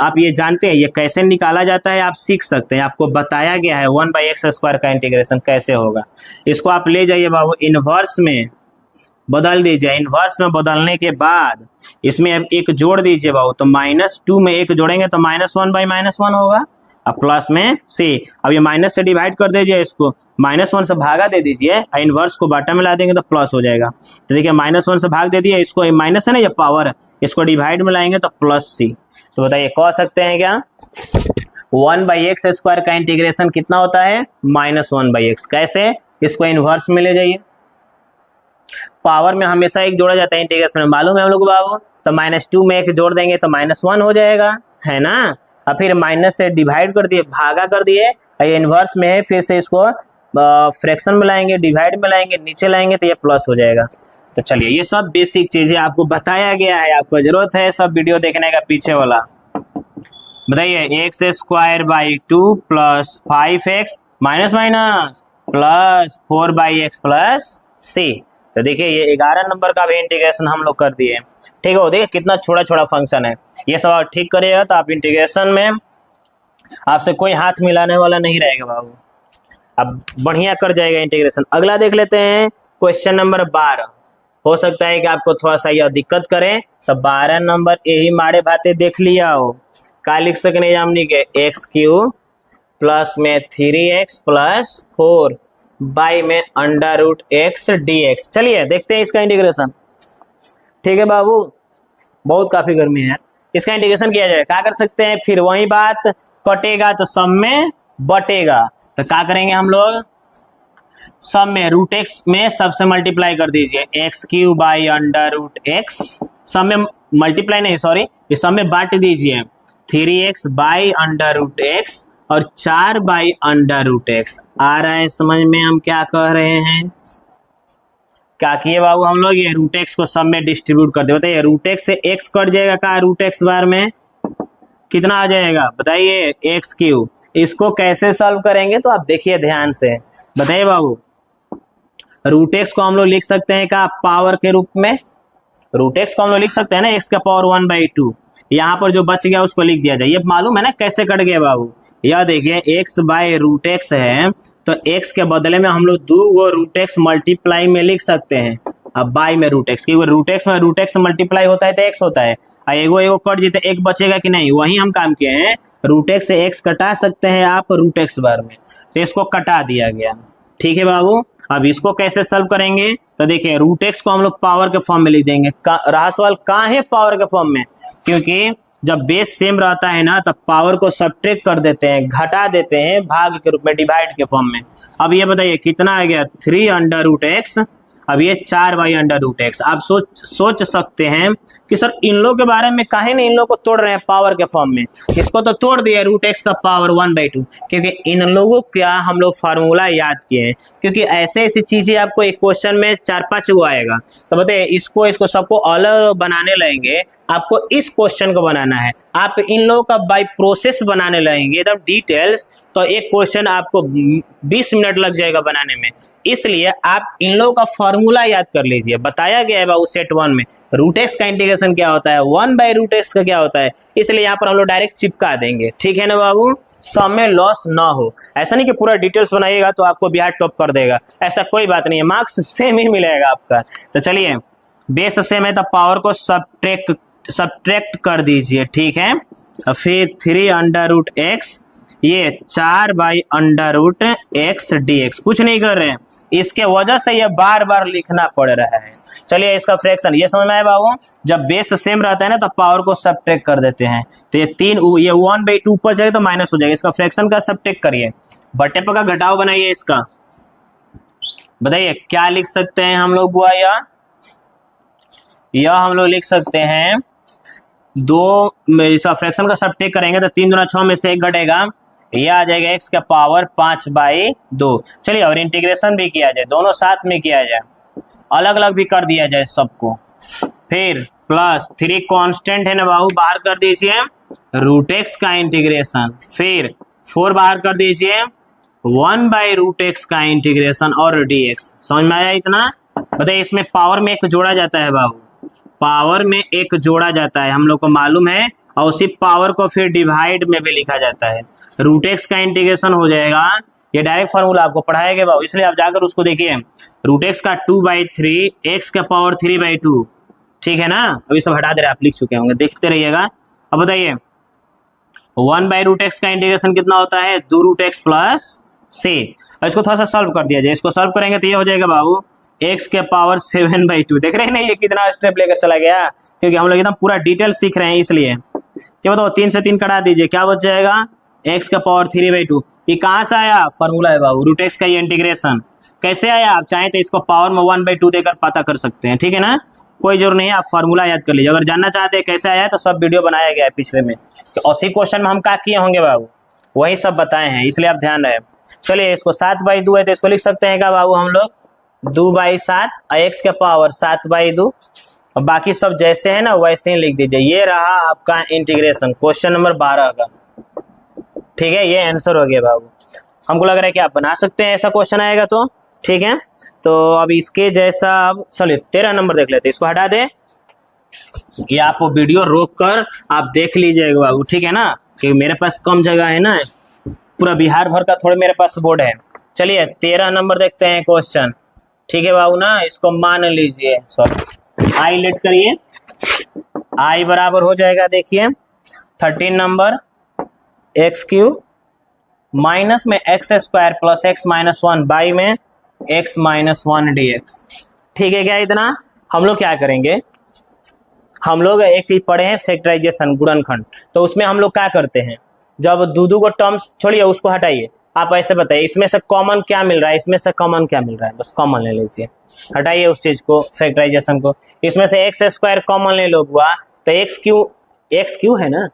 आप ये जानते हैं ये कैसे निकाला जाता है, आप सीख सकते हैं, आपको बताया गया है 1/x² का इंटीग्रेशन कैसे होगा। इसको आप ले जाइए बाबू इनवर्स में बदल दीजिए, इनवर्स में बदलने के बाद इसमें अब एक जोड़ दीजिए बाबू, तो -2 में एक जोड़ेंगे तो -1/-1 होगा, अब प्लस में c, अब ये माइनस से डिवाइड कर दीजिए, इसको -1 से भागा दे दीजिए, इनवर्स को बॉटम में ला देंगे तो प्लस हो जाएगा। तो देखिए -1 से भाग दे दिए, इसको माइनस है ना, ये पावर है, इसको डिवाइड में लाएंगे तो +c। तो बताइए कह सकते हैं क्या 1/x² का इंटीग्रेशन कितना होता है, -1/x। कैसे, इसको इनवर्स में ले जाइए, पावर में हमेशा एक जोड़ा जाता है इंटीग्रेशन में, मालूम है हम लोग बाबू, तो -2 में एक जोड़ देंगे तो -1 हो जाएगा, है ना। अब फिर माइनस से डिवाइड कर दिए, भागा कर दिए, इनवर्स में है, फिर से इसको फ्रैक्शन में लाएंगे, डिवाइड में लाएंगे, नीचे लाएंगे तो ये प्लस हो जाएगा। तो चलिए ये सब बेसिक चीजें आपको बताया गया है, आपको जरूरत है सब वीडियो देखने का पीछे वाला। बताइए x²/2 + 5x + 4/x + c। तो देखिए ये 11 नंबर का भी इंटीग्रेशन हम लोग कर दिए, ठीक है। देखिए कितना छोटा छोटा फंक्शन है, ये सब आप ठीक करिएगा तो आप इंटीग्रेशन में आपसे कोई हाथ मिलाने वाला नहीं रहेगा बाबू, अब बढ़िया कर जाएगा इंटीग्रेशन। अगला देख लेते हैं क्वेश्चन नंबर 12। हो सकता है कि आपको थोड़ा सा यह दिक्कत करें, तो 12 नंबर यही मारे भाते देख लिया हो, क्या लिख सकते हैं हमने के x³ प्लस में 3x + 4 बाई में √x dx। चलिए देखते हैं इसका इंटीग्रेशन, ठीक है बाबू, बहुत काफी गर्मी है, इसका इंटीग्रेशन किया जाए, क्या कर सकते हैं, फिर वही बात, कटेगा तो सब में बटेगा, तो क्या करेंगे हम लोग, सब में √x में सबसे मल्टीप्लाई कर दीजिए, x³ √x, सब में मल्टीप्लाई नहीं सॉरी, ये सब में बांट दीजिए, 3x √x और 4/√x। आ रहा है समझ में हम क्या कह रहे हैं, क्या किए बाबू हम लोग, ये √x को सब में डिस्ट्रीब्यूट कर दे, बताइए √x से x कट जाएगा, क्या √x बार में कितना आ जाएगा, बताइए x³। इसको कैसे सॉल्व करेंगे तो आप देखिए ध्यान से, बताइए बाबू, √x को हम लोग लिख सकते हैं क्या पावर के रूप में, √x को हम लोग लिख सकते हैं ना x का पावर 1/2, यहाँ पर जो बच गया उसको लिख दिया जाए, ये मालूम है ना कैसे कट गया बाबू, यह देखिए x/√x है, तो x के बदले में हम लोग 2 √x मल्टीप्लाई में लिख सकते हैं, अब बाई में √x, क्योंकि √x में √x मल्टीप्लाई होता है तो x होता है, एगो कट जीते एक बचेगा कि नहीं, वही हम काम किए हैं, √x से x कटा सकते हैं आप √x बार में, तो इसको कटा दिया गया, ठीक है बाबू। अब इसको कैसे सॉल्व करेंगे, तो देखिए √x को हम लोग पावर के फॉर्म में लिख देंगे, रहा सवाल कहाँ है पावर के फॉर्म में, क्योंकि जब बेस सेम रहता है ना तब पावर को सब्ट्रैक्ट कर देते हैं, घटा देते हैं भाग के रूप में, डिवाइड के फॉर्म में। अब ये बताइए कितना आ गया 3/√x, अब ये 4/√x। आप सोच सकते हैं कि सर इन लोगों के बारे में काहे नहीं इन लोगों को तोड़ रहे हैं पावर के फॉर्म में, इसको तो तोड़ दिया √x का पावर 1/2, क्योंकि इन लोगों का हम लोग फार्मूला याद किए हैं, क्योंकि ऐसे ऐसी चीजें आपको एक क्वेश्चन में 4-5 गो आएगा, तो बताइए इसको सबको अलग बनाने लगेंगे, आपको इस क्वेश्चन को बनाना है, आप इन लोगों का बाय प्रोसेस बनाने लगेंगे एकदम डिटेल्स, तो एक क्वेश्चन आपको 20 मिनट लग जाएगा बनाने में, इसलिए आप इन लोगों का फॉर्मूला याद कर लीजिए। बताया गया है बाबू सेट 1 में √x का इंटीग्रेशन क्या होता है, 1/√x का क्या होता है, इसलिए यहाँ पर हम लोग डायरेक्ट चिपका देंगे, ठीक है ना बाबू, सब में लॉस ना हो। ऐसा नहीं कि पूरा डिटेल्स बनाइएगा तो आपको बिहार टॉप कर देगा, ऐसा कोई बात नहीं है, मार्क्स सेम ही मिलेगा आपका। तो चलिए बेस सेम है तो पावर को सब्ट्रैक्ट कर दीजिए, ठीक है, फिर 3/√x, ये 4/√x dx, कुछ नहीं कर रहे हैं, इसके वजह से ये बार बार लिखना पड़ रहा है। चलिए इसका फ्रैक्शन ये समझ में आया बाबू, जब बेस सेम रहता है ना तब पावर को सब्ट्रैक्ट कर देते हैं, तो ये 1/2 ऊपर जाएगा तो माइनस हो जाएगा, इसका फ्रैक्शन का सब्ट्रैक्ट करिए, बटे पर का घटाव बनाइए इसका, बताइए क्या लिख सकते हैं हम लोग बुआ? यह हम लोग लिख सकते हैं, दो इसका फ्रैक्शन का सब टेक करेंगे तो 3 दूना 6 में से 1 घटेगा, यह आ जाएगा x का पावर 5/2। चलिए और इंटीग्रेशन भी किया जाए, दोनों साथ में किया जाए, अलग अलग भी कर दिया जाए सबको। फिर प्लस 3 कांस्टेंट है ना बाबू, बाहर कर दीजिए रूट एक्स का इंटीग्रेशन। फिर 4 बाहर कर दीजिए 1/√x का इंटीग्रेशन और dx। समझ में आया इतना? बताइए इसमें पावर में एक जोड़ा जाता है बाबू, पावर में एक जोड़ा जाता है, हम लोग को मालूम है, और उसी पावर को फिर डिवाइड में भी लिखा जाता है। रूट एक्स का इंटीग्रेशन हो जाएगा, ये डायरेक्ट फार्मूला आपको पढ़ाया गया बाबू, इसलिए आप जाकर उसको देखिए। रूट एक्स का 2/3 एक्स का पावर 3/2, ठीक है ना? अभी सब हटा दे रहे, आप लिख चुके होंगे, देखते रहिएगा। अब बताइए 1/√x का इंटीग्रेशन कितना होता है? 2√x plus c। इसको थोड़ा सा सॉल्व कर दिया जाए, इसको सॉल्व करेंगे तो ये हो जाएगा बाबू x के पावर 7/2। देख रहे हैं ना ये कितना स्टेप लेकर चला गया, क्योंकि हम लोग एकदम पूरा डिटेल सीख रहे हैं इसलिए। क्या बताओ 3 से 3 कटा दीजिए, क्या बच जाएगा? x का पावर 3/2। ये कहाँ से आया? फॉर्मूला है बाबू, रूट एक्स का ये इंटीग्रेशन कैसे आया? आप चाहें तो इसको पावर में 1/2 देकर पता कर सकते हैं, ठीक है ना? कोई जरूर नहीं है, आप फार्मूला याद कर लीजिए। अगर जानना चाहते हैं कैसे आया है तो सब वीडियो बनाया गया है पिछले में, तो उसी क्वेश्चन में हम क्या किए होंगे बाबू, वही सब बताए हैं, इसलिए आप ध्यान रहे। चलिए इसको 7/2 है तो इसको लिख सकते हैं क्या बाबू हम लोग? 2/7 और x के पावर 7/2, और बाकी सब जैसे है ना वैसे ही लिख दीजिए। ये रहा आपका इंटीग्रेशन क्वेश्चन नंबर 12 का, ठीक है? ये आंसर हो गया बाबू। हमको लग रहा है कि आप बना सकते हैं, ऐसा क्वेश्चन आएगा तो, ठीक है? तो अब इसके जैसा, अब चलिए 13 नंबर देख लेते हैं, इसको हटा दे, ये आप वीडियो रोक कर आप देख लीजिएगा बाबू, ठीक है ना? क्योंकि मेरे पास कम जगह है ना, पूरा बिहार भर का थोड़े मेरे पास बोर्ड है। चलिए 13 नंबर देखते हैं क्वेश्चन, ठीक है बाबू ना? इसको मान लीजिए, सॉरी आई लेट करिए, आई बराबर हो जाएगा, देखिए 13 नंबर x³ माइनस में x² प्लस x-1 बाई में x-1 dx, ठीक है क्या? इतना हम लोग क्या करेंगे, हम लोग एक चीज पढ़े हैं फैक्टराइजेशन, गुणनखंड, तो उसमें हम लोग क्या करते हैं, जब दो को टर्म्स छोड़िए उसको हटाइए, आप ऐसे बताइए इसमें से कॉमन क्या मिल रहा है, इसमें से कॉमन क्या मिल रहा है, बस कॉमन ले लीजिए, हटाइए उस चीज को, फैक्टराइजेशन को। इसमें से x² कॉमन ले लो हुआ तो x³ है ना,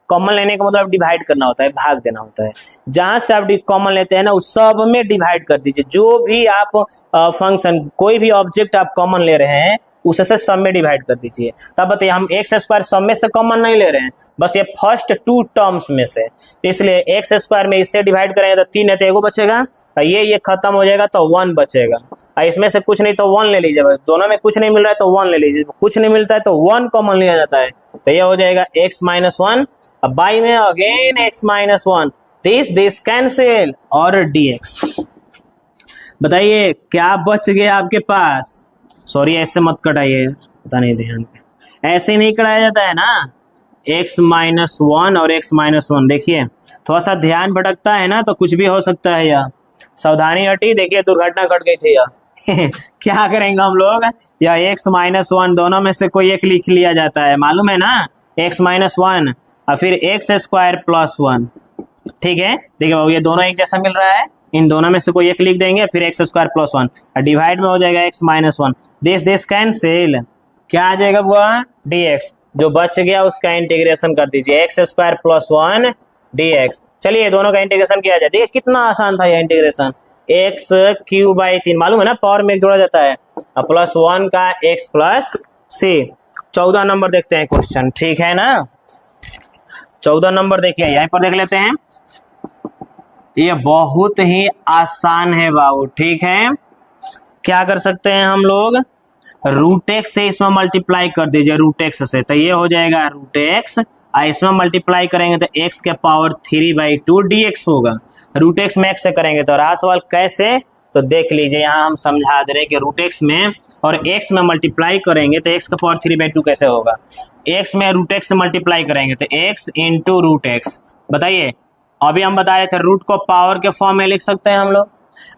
कॉमन लेने का मतलब डिवाइड करना होता है, भाग देना होता है। जहां से आप कॉमन लेते हैं ना उस सब में डिवाइड कर दीजिए, जो भी आप फंक्शन कोई भी ऑब्जेक्ट आप कॉमन ले रहे हैं उससे सब में डिवाइड कर दीजिए। तब बताइए हम x² सब में से कॉमन नहीं ले रहे हैं, बस ये फर्स्ट 2 टर्म्स में से, इसलिए x² में इससे डिवाइड करेंगे तो 3 है तो एगो बचेगा, ये खत्म हो जाएगा तो 1 बचेगा। इसमें से कुछ नहीं तो 1 ले लीजिए, दोनों में कुछ नहीं मिल रहा है तो 1 ले लीजिए, कुछ नहीं मिलता है तो 1 कॉमन लिया जाता है, तो ये हो जाएगा x-1, अब बाई में अगेन x-1, दिस कैंसिल और dx। बताइए क्या बच गया आपके पास? सॉरी ऐसे मत कटाइए, पता नहीं ध्यान पे, ऐसे नहीं कटाया जाता है ना, x-1 और x-1, देखिए थोड़ा सा ध्यान भटकता है ना तो कुछ भी हो सकता है यार, सावधानी हटी, देखिए दुर्घटना घट गई थी यार। क्या करेंगे हम लोग, या x-1 दोनों में से कोई एक लिख लिया जाता है, मालूम है ना, x-1 और फिर x² प्लस 1, ठीक है? देखिए बाबू ये दोनों एक जैसा मिल रहा है, इन दोनों में से कोई एक लिख देंगे, फिर x² प्लस 1 और डिवाइड में हो जाएगा x-1, दिस कैंसिल, क्या आ जाएगा वो dx, जो बच गया उसका इंटीग्रेशन कर दीजिए, x² प्लस 1 dx। चलिए दोनों का इंटीग्रेशन किया जाए, देखिए कितना आसान था यह इंटीग्रेशन, x³/3 मालूम है ना, पावर में एक जोड़ा जाता है, प्लस 1 का x प्लस c। 14 नंबर देखते हैं क्वेश्चन, ठीक है ना? 14 नंबर देखिए, यहीं पर देख लेते हैं, ये बहुत ही आसान है बाबू, ठीक है? क्या कर सकते हैं हम लोग, रूट एक्स से इसमें मल्टीप्लाई कर दीजिए, रूट एक्स से, तो ये हो जाएगा रूट एक्स, और इसमें मल्टीप्लाई करेंगे तो x के पावर 3/2 dx होगा, रूट एक्स में x से करेंगे तो रहा सवाल कैसे, तो देख लीजिए यहाँ हम समझा दे रहे हैं कि रूट एक्स में और x में मल्टीप्लाई करेंगे तो x का पावर 3/2 कैसे होगा, x में रूट एक्स से मल्टीप्लाई करेंगे तो x इंटू रूट एक्स। बताइए अभी हम बता रहे थे रूट को पावर के फॉर्म में लिख सकते हैं हम लोग,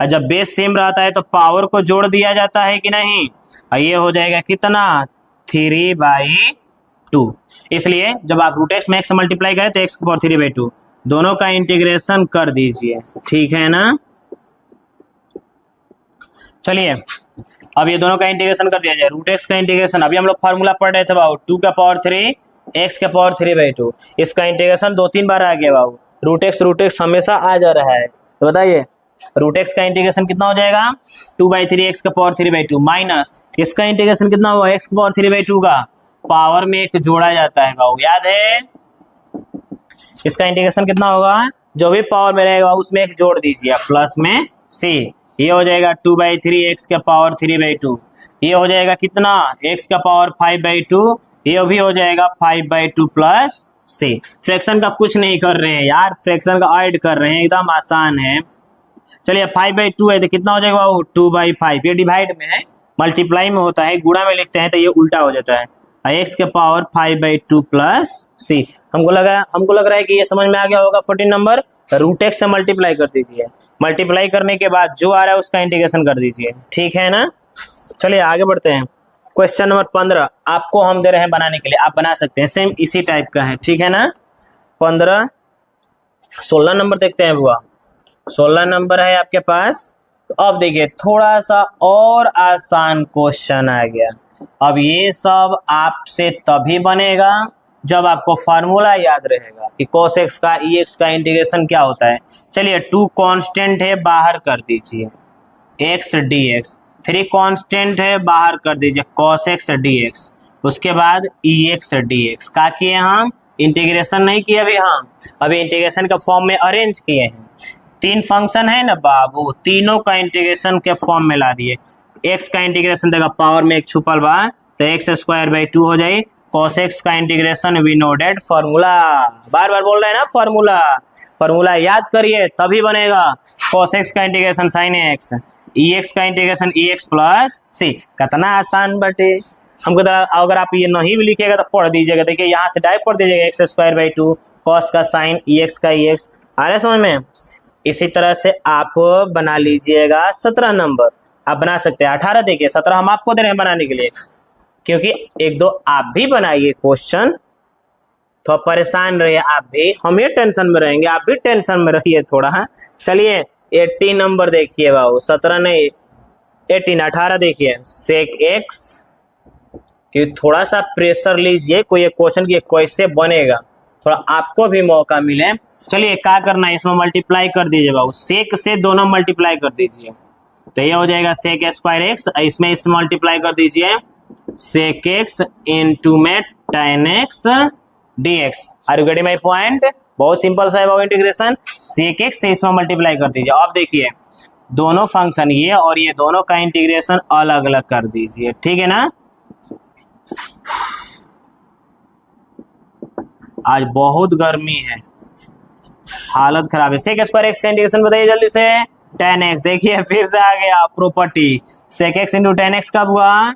और जब बेस सेम रहता है तो पावर को जोड़ दिया जाता है कि नहीं, और ये हो जाएगा कितना 3/2, इसलिए जब आप रूट एक्स में x से मल्टीप्लाई करें तो x का पावर 3/2, दोनों का इंटीग्रेशन कर दीजिए, ठीक है ना? चलिए अब ये दोनों का इंटीग्रेशन कर दिया जाए। रूट एक्स का इंटीग्रेशन, अभी हम लोग फार्मूला पढ़ रहे थे बाबू, 2 का पावर 3 एक्स का पावर 3/2। इसका इंटीग्रेशन 2-3 बार आ गया बाबू। रूट एक्स हमेशा आ जा रहा है, तो बताइए रूट एक्स का इंटीग्रेशन कितना हो जाएगा, 2/3 एक्स का पावर 3/2 माइनस इसका इंटीग्रेशन कितना हुआ, एक्स का पावर 3/2 का पावर में एक जोड़ा जाता है बाबू, याद है। इसका इंटीग्रेशन कितना होगा, जो भी पावर में रहेगा उसमें एक जोड़ दीजिए प्लस में सी। ये हो जाएगा 2/3 एक्स का पावर 3/2। ये हो जाएगा कितना, एक्स का पावर 5/2। ये भी हो जाएगा 5/2 प्लस सी। फ्रैक्शन का कुछ नहीं कर रहे हैं यार, फ्रैक्शन का ऐड कर रहे हैं, एकदम आसान है। चलिए 5/2 है तो कितना हो जाएगा बाबू, 2/5। ये डिवाइड में है, मल्टीप्लाई में होता है, गुणा में लिखते हैं तो ये उल्टा हो जाता है। एक्स के पावर 5/2 प्लस सी। हमको लग रहा है कि ये समझ में आ गया होगा 14 नंबर। रूट एक्स से मल्टीप्लाई कर दीजिए, मल्टीप्लाई करने के बाद जो आ रहा है उसका इंटीग्रेशन कर दीजिए, ठीक है ना। चलिए आगे बढ़ते हैं। क्वेश्चन नंबर 15 आपको हम दे रहे हैं बनाने के लिए, आप बना सकते हैं, सेम इसी टाइप का है, ठीक है ना। 16 नंबर देखते हैं बुआ। 16 नंबर है आपके पास। तो अब देखिए थोड़ा सा और आसान क्वेश्चन आ गया। अब ये सब आपसे तभी बनेगा जब आपको फार्मूला याद रहेगा कि cos x का ex का इंटीग्रेशन क्या होता है। चलिए 2 कांस्टेंट है, बाहर कर दीजिए x dx। 3 कांस्टेंट है, बाहर कर दीजिए cos x dx। उसके बाद ex dx का किए हम, इंटीग्रेशन नहीं किए अभी हम, अभी इंटीग्रेशन का फॉर्म में अरेंज किए हैं। 3 फंक्शन है ना बाबू, तीनों का इंटीग्रेशन के फॉर्म में ला दिए। x का इंटीग्रेशन देगा पावर में एक छुपल बा तो x²/2 हो जाए। cos x का integration we know that formula, बार बार बोल रहे हैं ना फॉर्मूला, फॉर्मूला याद करिए तभी बनेगा। cos x का इंटीग्रेशन sin x, ex का इंटीग्रेशन ex प्लस c। कितना आसान बटे। हमको अगर आप ये नहीं भी लिखिएगा तो पढ़ दीजिएगा, देखिए यहाँ से डायरेक्ट पढ़ दीजिएगा x²/2 cos का sin ex का ex। आ रहा है समझ में। इसी तरह से आप बना लीजिएगा 17 नंबर, आप बना सकते हैं। 18 देखिए, 17 हम आपको दे रहे हैं बनाने के लिए, क्योंकि 1-2 आप भी बनाइए क्वेश्चन, तो परेशान रहिए आप भी, हम ये टेंशन में रहेंगे, आप भी टेंशन में रहिए थोड़ा। चलिए 18 नंबर देखिए बाबू, 17 नहीं 18, 18 देखिए sec x कि थोड़ा सा प्रेशर लीजिए, कोई एक क्वेश्चन की कैसे बनेगा, थोड़ा आपको भी मौका मिले। चलिए क्या करना है, इसमें मल्टीप्लाई कर दीजिए बाबू, सेक से दोनों मल्टीप्लाई कर दीजिए तो ये हो जाएगा sec x², इसमें इसमें मल्टीप्लाई कर दीजिए sec x इंटू में tan x dx। Are you getting my point. बहुत सिंपल सा है बाबू इंटीग्रेशन। sec x से इसमें मल्टीप्लाई कर दीजिए। अब देखिए दोनों फंक्शन ये और ये दोनों का इंटीग्रेशन अलग अलग कर दीजिए, ठीक है ना। आज बहुत गर्मी है, हालत खराब है। sec x² का इंटीग्रेशन बताइए जल्दी से। tan x, देखिए फिर से आ गया property, sec x into tan x कब हुआ,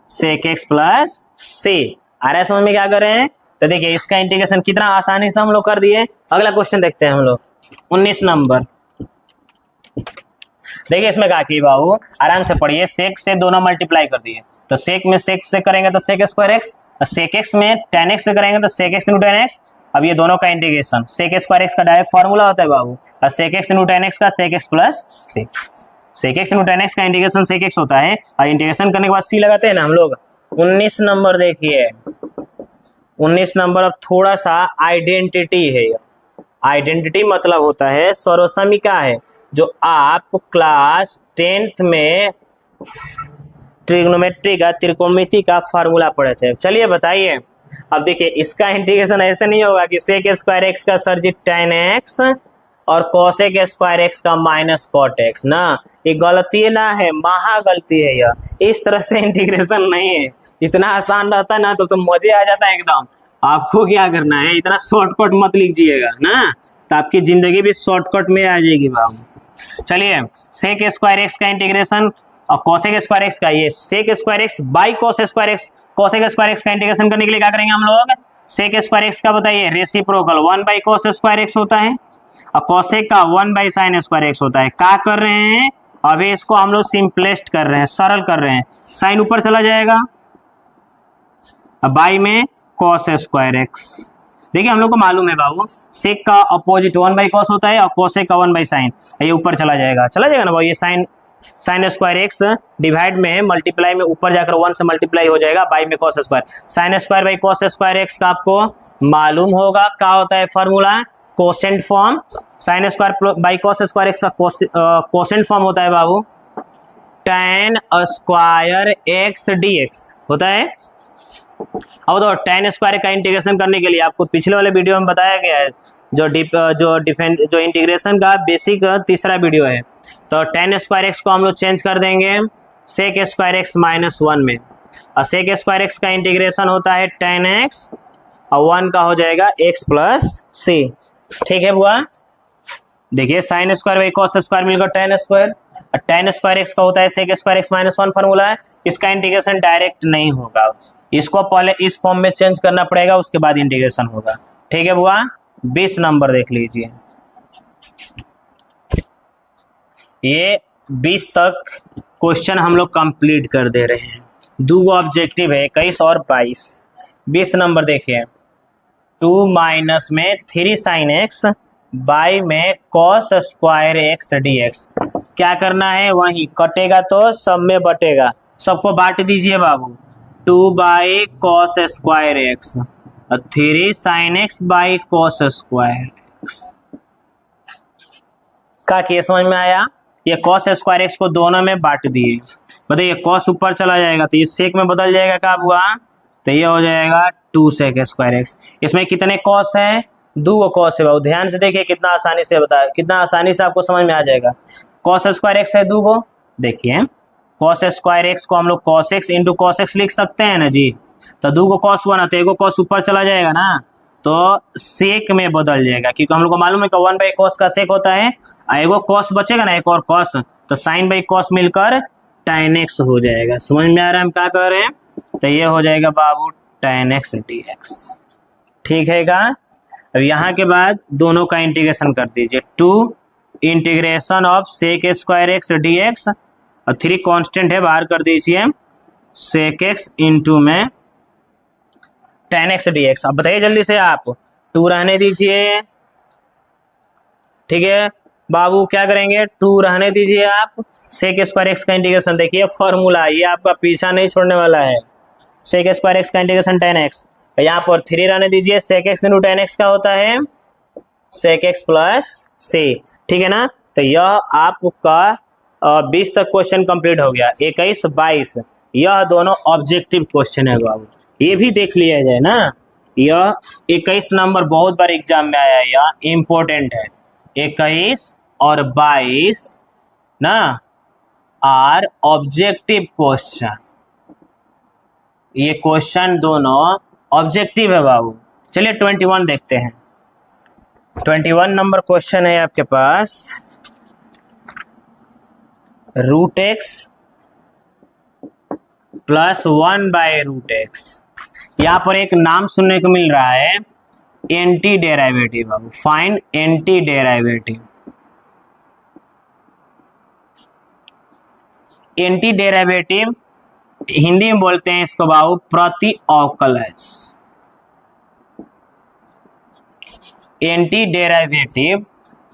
sec x प्लस c। आ रहा है समझ में क्या कर रहे हैं। तो देखिए इसका इंटीग्रेशन कितना आसानी से हम लोग कर दिए। अगला क्वेश्चन देखते हैं हम लोग 19 नंबर। देखिए इसमें क्या किए बाबू, आराम से पढ़िए। sec से दोनों मल्टीप्लाई कर दिए तो sec में sec से करेंगे तो sec²x, sec x में tan x से करेंगे तो sec x into tan x। अब ये दोनों का इंटीग्रेशन sec² का डायरेक्ट फार्मूला होता है बाबू, और sec x into tan x का sec x plus c। sec x into tan x का इंटीग्रेशन sec x होता है, और इंटीग्रेशन करने के बाद c लगाते हैं ना हम लोग। 19 नंबर देखिए, 19 नंबर अब थोड़ा सा आइडेंटिटी है। आइडेंटिटी मतलब होता है सर्वसमीका है, जो आप क्लास 10th में ट्रिग्नोमेट्री का, त्रिकोणमिति का फार्मूला पढ़े थे। चलिए बताइए। अब देखिए इसका इंटीग्रेशन ऐसे नहीं होगा कि sec² का सर जी tan x और cos² का माइनस cot x ना, ये गलती ना है, महा गलती है यह। इस तरह से इंटीग्रेशन नहीं है। इतना आसान रहता है ना तो मजे आ जाता है एकदम। आपको क्या करना है, इतना शॉर्टकट मत लीजिएगा ना, तो आपकी जिंदगी भी शॉर्टकट में आ जाएगी बाबू। चलिए sec² का इंटीग्रेशन और cos² का, ये sec² बाई cos², cos² का इंटीग्रेशन करने के लिए क्या करेंगे हम लोग, sec² का बताइए रेसिप्रोकल 1/cos² होता है और cos का 1/sin² होता है। क्या कर रहे हैं, अभी इसको हम लोग सिंपलेस्ट कर रहे हैं, सरल कर रहे हैं। साइन ऊपर चला जाएगा, अब बाई में cos²। देखिए हम लोग को मालूम है बाबू, sec का अपोजिट 1/cos होता है और cos का 1/sin, ये ऊपर चला जाएगा ना बाबू, ये sine sine square x divide में मल्टीप्लाई में ऊपर जाकर 1 से मल्टीप्लाई हो जाएगा बाई में cos square. Sine square by cos square x का आपको मालूम होगा क्या होता है formula, quotient form. Sine square by cos square x का कोसेंट फॉर्म होता है बाबू tan square x d x होता है। अब तो tan स्क्वायर का इंटीग्रेशन करने के लिए आपको पिछले वाले वीडियो में बताया गया है, जो इंटीग्रेशन का बेसिक तीसरा वीडियो है। तो tan स्क्वायर एक्स को हम लोग चेंज कर देंगे sec स्क्वायर एक्स -1 में, और sec स्क्वायर एक्स का इंटीग्रेशन होता है tan x और 1 का हो जाएगा x प्लस c। ठीक है बुआ, देखिए sine square by cos square मिलकर tan स्क्वायर, और tan स्क्वायर एक्स का होता है sec स्क्वायर एक्स -1 फॉर्मूला है। इसका इंटीग्रेशन डायरेक्ट नहीं होगा, इसको पहले इस फॉर्म में चेंज करना पड़ेगा, उसके बाद इंटीग्रेशन होगा। ठीक है बुआ, 20 नंबर देख लीजिए। ये 20 तक क्वेश्चन हम लोग कंप्लीट कर दे रहे हैं। 2 ऑब्जेक्टिव है 21 और 22। 20 नंबर देखिए, 2 माइनस में 3 साइन एक्स बाई में cos square x d x. क्या करना है, वही कटेगा तो सब में बटेगा, सबको बांट दीजिए बाबू। 2 बाई कॉस स्क्वायर एक्स और 3 sine x by cos square x का केस समझ में आया। ये कॉस स्क्वायर एक्स को दोनों में बांट दिए, बताइए कॉस ऊपर चला जाएगा तो ये सेक में बदल जाएगा, क्या हुआ, तो ये हो जाएगा 2 सेक स्क्वायर एक्स। इसमें कितने कॉस हैं, 2 कॉस है बाबू। ध्यान से देखिए कितना आसानी से बताया, कितना आसानी से आपको समझ में आ जाएगा। कॉस स्क्वायर एक्स है 2 को, देखिए कॉस स्क्वायर एक्स को हम लोग cos x into cos x लिख सकते हैं ना जी। तो 2 को कॉस बना तो 1 को कॉस ऊपर चला जाएगा ना, तो सेक में बदल जाएगा, क्योंकि हम लोग को मालूम है कि 1 बाई कॉस का सेक होता है, एगो कॉस बचेगा ना, एक और कॉस, तो साइन बाई कॉस मिलकर tan x हो जाएगा। समझ में आ रहा है हम क्या कर रहे हैं, तो ये हो जाएगा बाबू tan x dx। ठीक है का, अब यहाँ के बाद दोनों का इंटीग्रेशन कर दीजिए। 2 integration of sec square x d x और 3 कांस्टेंट है बाहर कर दीजिए, सेक एक्स इंटू में tan x dx। अब बताइए जल्दी से आप, 2 रहने दीजिए, ठीक है बाबू, क्या करेंगे 2 रहने दीजिए आप। सेक स्क्वायर एक्स का इंटीग्रेशन देखिए फॉर्मूला, ये आपका पीछा नहीं छोड़ने वाला है। सेक स्क्वायर एक्स का इंटीग्रेशन tan x, यहाँ पर 3 रहने दीजिए, sec x into tan x का होता है सेक एक्स प्लस c। ठीक है ना, तो यह आपका 20 तक क्वेश्चन कंप्लीट हो गया। 21 22 यह दोनों ऑब्जेक्टिव क्वेश्चन है बाबू, ये भी देख लिया जाए ना। यह 21 नंबर बहुत बार एग्जाम में आया है, यह इम्पोर्टेंट है। 21 और 22 ना आर ऑब्जेक्टिव क्वेश्चन, ये क्वेश्चन दोनों ऑब्जेक्टिव है बाबू। चलिए 21 देखते हैं। 21 नंबर क्वेश्चन है आपके पास, root x plus 1 by root x. यहाँ पर एक नाम सुनने को मिल रहा है एंटी डेरिवेटिव बाबू, find anti derivative. Anti derivative Hindi में बोलते हैं इसको बाबू प्रति अवकलज। एंटी डेरिवेटिव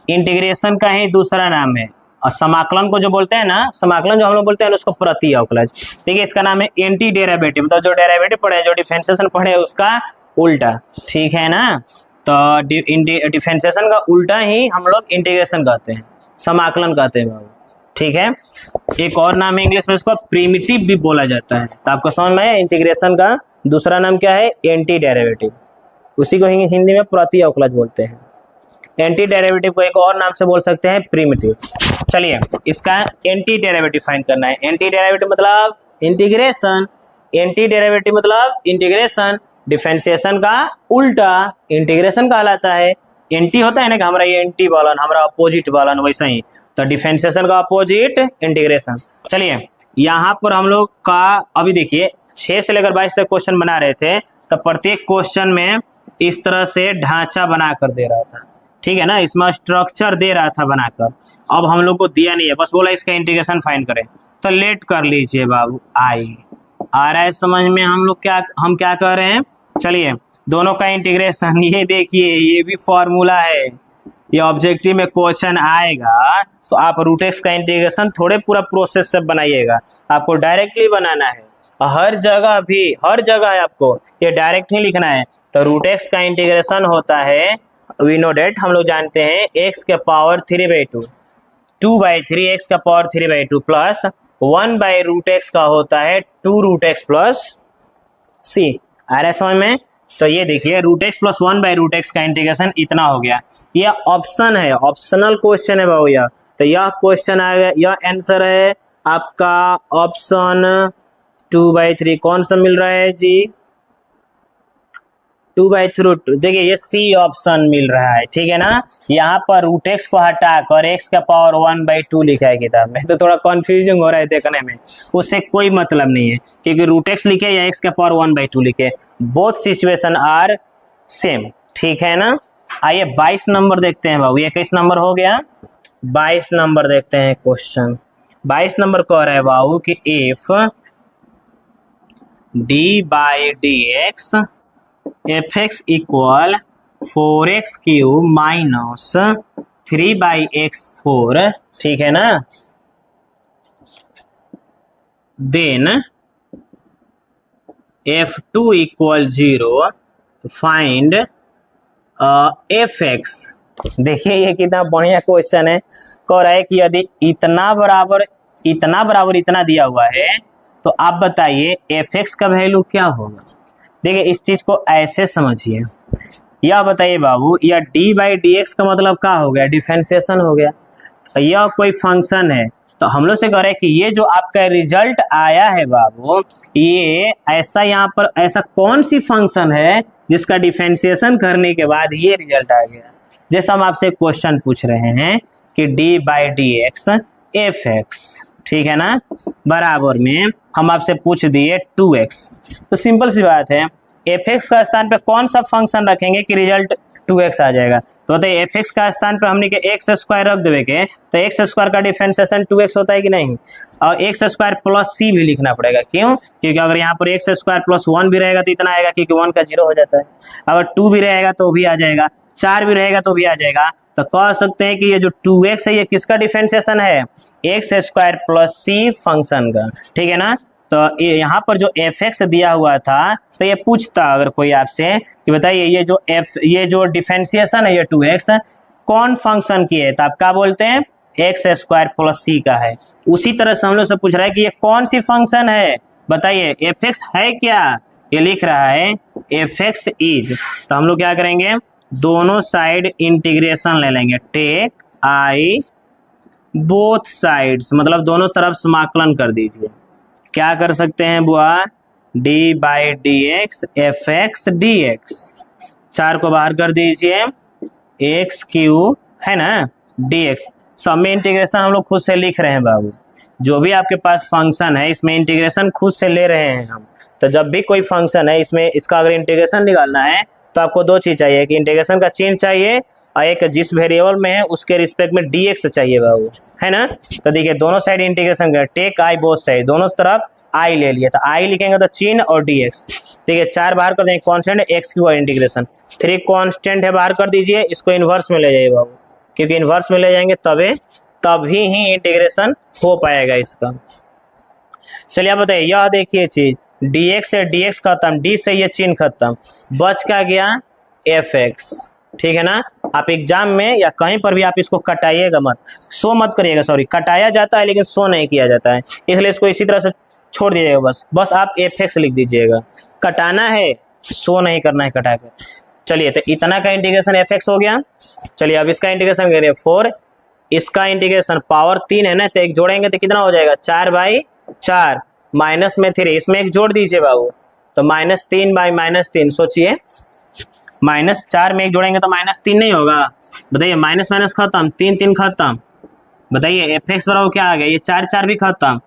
इंटीग्रेशन का ही दूसरा नाम है, और समाकलन को जो बोलते हैं ना, समाकलन जो हम लोग बोलते हैं उसको प्रति अवकलज। ठीक है, इसका नाम है एंटी डेरिवेटिव, मतलब जो डेरिवेटिव पढ़े, जो डिफरेंशिएशन पढ़े उसका उल्टा। ठीक है ना, तो डिफरेंशिएशन का उल्टा ही हम लोग इंटीग्रेशन कहते हैं, समाकलन कहते हैं बाबू। ठीक है, एक और नाम है इंग्लिश में इसको प्रिमिटिव भी बोला जाता है। तो आपको समझ में आया, इंटीग्रेशन का दूसरा नाम क्या है, एंटी डेरिवेटिव, उसी को हिंदी में प्रति अवकलज बोलते हैं। एंटी डेरिवेटिव को एक और नाम से बोल सकते हैं प्रिमिटिव। चलिए इसका एंटी डेरिवेटिव फाइंड करना है। एंटी डेरिवेटिव मतलब इंटीग्रेशन, एंटी डेरिवेटिव मतलब इंटीग्रेशन, डिफरेंशिएशन का उल्टा इंटीग्रेशन कहलाता है। एंटी होता है ना कि हमारा ये एंटी वालन, हमारा अपोजिट वालन, वैसा ही तो डिफरेंशिएशन का अपोजिट इंटीग्रेशन। चलिए यहाँ पर हम लोग का अभी देखिए 6 से लेकर 22 तक क्वेश्चन बना रहे थे, तो प्रत्येक क्वेश्चन में इस तरह से ढांचा बना कर दे रहा था। ठीक है ना, इसमें स्ट्रक्चर दे रहा था बनाकर। अब हम लोग को दिया नहीं है, बस बोला इसका इंटीग्रेशन फाइंड करें, तो लेट कर लीजिए बाबू। आई आ रहा है समझ में हम लोग हम क्या कर रहे हैं। चलिए दोनों का इंटीग्रेशन, ये देखिए ये भी फॉर्मूला है, ये ऑब्जेक्टिव में क्वेश्चन आएगा तो आप रूट एक्स का इंटीग्रेशन थोड़े पूरा प्रोसेस से बनाइएगा, आपको डायरेक्टली बनाना है। हर जगह है आपको ये डायरेक्ट ही लिखना है। तो रूट एक्स का इंटीग्रेशन होता है, वी नो डेट, हम लोग जानते हैं एक्स के पावर 3/2, 2/3 एक्स का पावर 3/2 प्लस 1/√x का होता है 2√x प्लस c। आ रहा है समझ में? तो ये देखिए रूट एक्स प्लस 1/√x का इंटीग्रेशन इतना हो गया। यह ऑप्शन है, ऑप्शनल क्वेश्चन है बाबू यह। तो यह क्वेश्चन आएगा, यह आंसर है आपका ऑप्शन 2/3। कौन सा मिल रहा है जी? 2/√2। देखिए ये सी ऑप्शन मिल रहा है, ठीक है ना। यहाँ पर रूट एक्स को हटाकर एक्स का पावर 1/2 लिखा है किताब में, तो थोड़ा कंफ्यूजिंग हो रहा है देखने में, उससे कोई मतलब नहीं है क्योंकि रूट एक्स लिखे या एक्स का पावर 1/2 लिखे, बोथ सिचुएशन आर सेम, ठीक है ना। आइए 22 नंबर देखते हैं बाबू। ये किस नंबर हो गया? 22 नंबर देखते हैं क्वेश्चन। 22 नंबर कह रहा है बाबू कि if d/dx fx equal 4x³ minus 3/x4, ठीक है ना, then f2 equal 0, find fx। देखिए ये कितना बढ़िया क्वेश्चन है। कह रहा है कि यदि इतना बराबर इतना दिया हुआ है तो आप बताइए fx का वैल्यू क्या होगा। देखिए इस चीज को ऐसे समझिए, यह बताइए बाबू, यह d/dx का मतलब क्या हो गया? डिफरेंशिएशन हो गया। यह कोई फंक्शन है, तो हम लोग से कह रहे हैं कि ये जो आपका रिजल्ट आया है बाबू, ये ऐसा यहाँ पर ऐसा कौन सी फंक्शन है जिसका डिफरेंशिएशन करने के बाद ये रिजल्ट आ गया। जैसा हम आपसे क्वेश्चन पूछ रहे हैं कि d/dx fx, ठीक है ना, बराबर में हम आपसे पूछ दिए 2x। तो सिंपल सी बात है, fx का स्थान पे कौन सा फंक्शन रखेंगे कि रिजल्ट 2x आ जाएगा। तो बताइए fx का स्थान पे हमने के x² रख देवे के, तो x² का डिफरेंशिएशन 2x होता है कि नहीं, और x² प्लस c भी लिखना पड़ेगा। क्यों? क्योंकि अगर यहाँ पर x² प्लस 1 भी रहेगा तो इतना आएगा, क्योंकि 1 का 0 हो जाता है। अगर 2 भी रहेगा तो भी आ जाएगा, 4 भी रहेगा तो भी आ जाएगा। तो कह सकते हैं कि ये जो 2x है ये किसका डिफरेंशिएशन है? x² प्लस c फंक्शन का, ठीक है ना। तो यहाँ पर जो fx दिया हुआ था, तो ये पूछता अगर कोई आपसे कि बताइए ये जो डिफरेंशिएशन है ये 2x कौन फंक्शन की है, तो आप क्या बोलते हैं? x² प्लस c का है। उसी तरह से हम लोग से पूछ रहा है कि ये कौन सी फंक्शन है, बताइए fx है क्या? ये लिख रहा है fx इज, तो हम लोग क्या करेंगे, दोनों साइड इंटीग्रेशन ले लेंगे, टेक आई बोथ साइड्स, मतलब दोनों तरफ समाकलन कर दीजिए। क्या कर सकते हैं बुआ? d/dx fx dx, 4 को बाहर कर दीजिए, x³ है ना dx। सब में इंटीग्रेशन हम लोग खुद से लिख रहे हैं बाबू, जो भी आपके पास फंक्शन है इसमें इंटीग्रेशन खुद से ले रहे हैं हम। तो जब भी कोई फंक्शन है इसमें इसका अगर इंटीग्रेशन निकालना है तो आपको दो चीज चाहिए, कि इंटीग्रेशन का चिन्ह चाहिए और एक जिस वेरिएबल में है उसके रिस्पेक्ट में dx चाहिए बाबू, है ना। तो देखिए दोनों साइड इंटीग्रेशन कर, टेक आई बोथ साइड, दोनों तरफ आई ले लिए, तो आई लिखेंगे तो चिन्ह और dx। ठीक है, 4 बाहर कर देंगे, कांस्टेंट x³ इंटीग्रेशन, 3 कांस्टेंट है बाहर कर दीजिए, इसको इनवर्स में ले जाइए बाबू, क्योंकि इनवर्स में ले जाएंगे तभी ही इंटीग्रेशन हो पाएगा इसका। चलिए आप बताइए, यह देखिए चीज dx से dx खत्म, d से ये चिन्ह खत्म, बच क्या गया? fx, ठीक है ना। आप एग्जाम में या कहीं पर भी आप इसको कटाइएगा मत, शो मत करिएगा, सॉरी कटाया जाता है लेकिन शो नहीं किया जाता है, इसलिए इसको इसी तरह से छोड़ दीजिएगा। बस आप fx लिख दीजिएगा, कटाना है, शो नहीं करना है कटा कर। चलिए तो इतना का इंटीग्रेशन fx हो गया। चलिए अब इसका इंटीग्रेशन करिए 4, इसका इंटीग्रेशन पावर 3 है ना, तो एक जोड़ेंगे तो कितना हो जाएगा? 4/4 माइनस में 3, इसमें एक जोड़ दीजिए बाबू, तो -3/-3। सोचिए -4 में एक जोड़ेंगे तो -3 नहीं होगा, बताइए माइनस माइनस खत्म, 3 खत्म, बताइए fx बराबर क्या आ गया? ये 4 भी खत्म,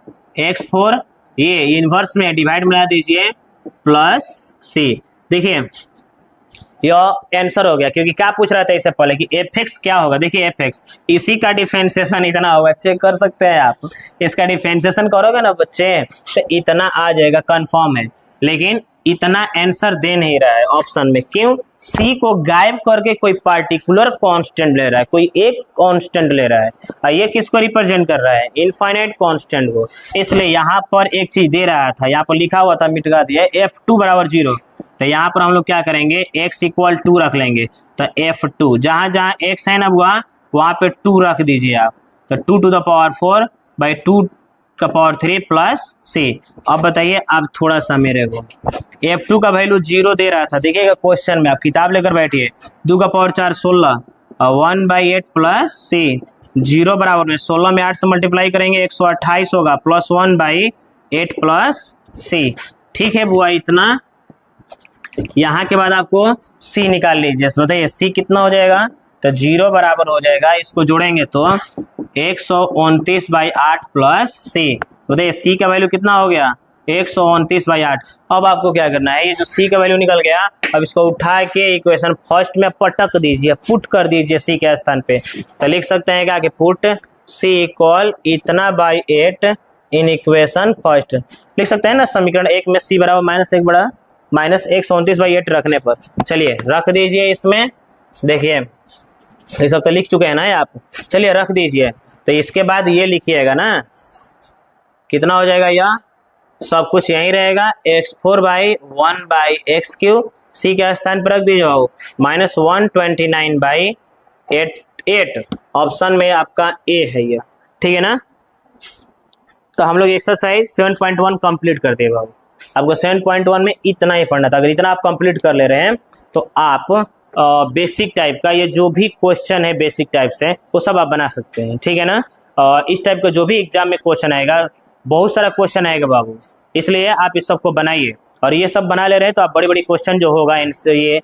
x4 ये इनवर्स में डिवाइड मिला दीजिए प्लस c। देखिए यह आंसर हो गया, क्योंकि क्या पूछ रहा था इससे पहले कि fx क्या होगा। देखिए fx इसी का डिफरेंशिएशन इतना होगा, चेक कर सकते हैं आप, इसका डिफरेंशिएशन करोगे ना बच्चे तो इतना आ जाएगा, कंफर्म है। लेकिन इतना आंसर दे नहीं रहा है ऑप्शन में। क्यों? सी को गायब करके कोई पार्टिकुलर कांस्टेंट ले रहा है, कोई एक कांस्टेंट ले रहा है, और ये किसको रिप्रेजेंट कर रहा है? इनफाइनाइट कांस्टेंट को। इसलिए यहाँ पर एक चीज दे रहा था, यहाँ पर लिखा हुआ था, मिटका दिया, F2 बराबर 0। तो यहाँ पर हम लोग क्या करेंगे, x इक्वल 2 रख लेंगे। तो F2 जहां जहां x है ना वहां पे 2 रख दीजिए आप। तो 2 टू द पावर 4 बाई 2 का पावर 3 प्लस सी। अब बताइए, अब थोड़ा सा मेरे को F2 का वैल्यू 0 दे रहा था, देखिएगा क्वेश्चन में, आप किताब लेकर बैठिए। 2 का पावर 4 16 और 1/8 प्लस सी, 0 बराबर में 16 में 8 से मल्टीप्लाई करेंगे 128 होगा, प्लस 1/8 प्लस सी। ठीक है बुआ, इतना। यहाँ के बाद आपको सी निकाल लीजिए। बताइए सी कितना हो जाएगा? तो 0 बराबर हो जाएगा, इसको जोड़ेंगे तो 129/8 प्लस सी। बताइए सी का वैल्यू कितना हो गया? 129/8। अब आपको क्या करना है, ये जो सी का वैल्यू निकल गया, अब इसको उठा के इक्वेशन फर्स्ट में पटक दीजिए, पुट कर दीजिए सी के स्थान पे। तो लिख सकते हैं क्या कि पुट सी इक्वल इतना बाई 8 इन इक्वेशन फर्स्ट। लिख सकते हैं ना समीकरण 1 में सी बराबर -1 बड़ा -129/8 रखने पर। चलिए रख दीजिए इसमें। देखिए ये सब तो लिख चुके हैं ना आप, चलिए रख दीजिए। तो इसके बाद ये लिखिएगा ना, कितना हो जाएगा? यह सब कुछ यहीं रहेगा, x4/1/x3 सी के स्थान पर रख दीजिए बाबू, -129/8। ऑप्शन में आपका ए है ये, ठीक है ना। तो हम लोग एक्सरसाइज 7.1 कंप्लीट करते हैं बाबू। आपको 7.1 में इतना ही पढ़ना था। अगर इतना आप कंप्लीट कर ले रहे हैं तो आप बेसिक टाइप का ये जो भी क्वेश्चन है बेसिक टाइप से वो सब आप बना सकते हैं, ठीक है ना। इस टाइप का जो भी एग्जाम में क्वेश्चन आएगा, बहुत सारा क्वेश्चन आएगा बाबू, इसलिए आप इस सब को बनाइए। और ये सब बना ले रहे हैं तो आप बड़ी बड़ी क्वेश्चन जो होगा इनसे ये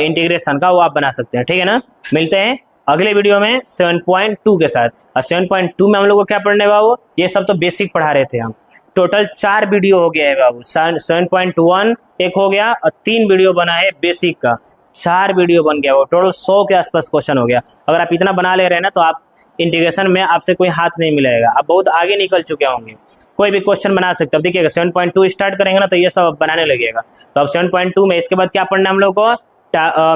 इंटीग्रेशन का वो आप बना सकते हैं, ठीक है ना। मिलते हैं अगले वीडियो में 7.2 के साथ। और 7.2 में हम लोग को क्या पढ़ने बाबू? ये सब तो बेसिक पढ़ा रहे थे हम। टोटल 4 वीडियो हो गया है बाबू। 7.1 एक हो गया और 3 वीडियो बना है बेसिक का, 4 वीडियो बन गया। वो टोटल 100 के आसपास क्वेश्चन हो गया। अगर आप इतना बना ले रहे हैं ना तो आप इंटीग्रेशन में आपसे कोई हाथ नहीं मिलेगा, आप बहुत आगे निकल चुके होंगे, कोई भी क्वेश्चन बना सकते हो। देखिएगा 7.2 स्टार्ट करेंगे ना तो ये सब बनाने लगेगा। तो अब 7.2 में इसके बाद क्या पढ़ना है हम लोग को?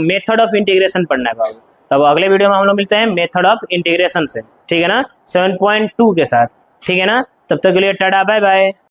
मेथड ऑफ इंटीग्रेशन पढ़ना है बाबू। तब अगले वीडियो में हम लोग मिलते हैं मेथड ऑफ इंटीग्रेशन से, ठीक है ना, 7.2 के साथ, ठीक है ना। तब तक के लिए टाटा बाय बाय।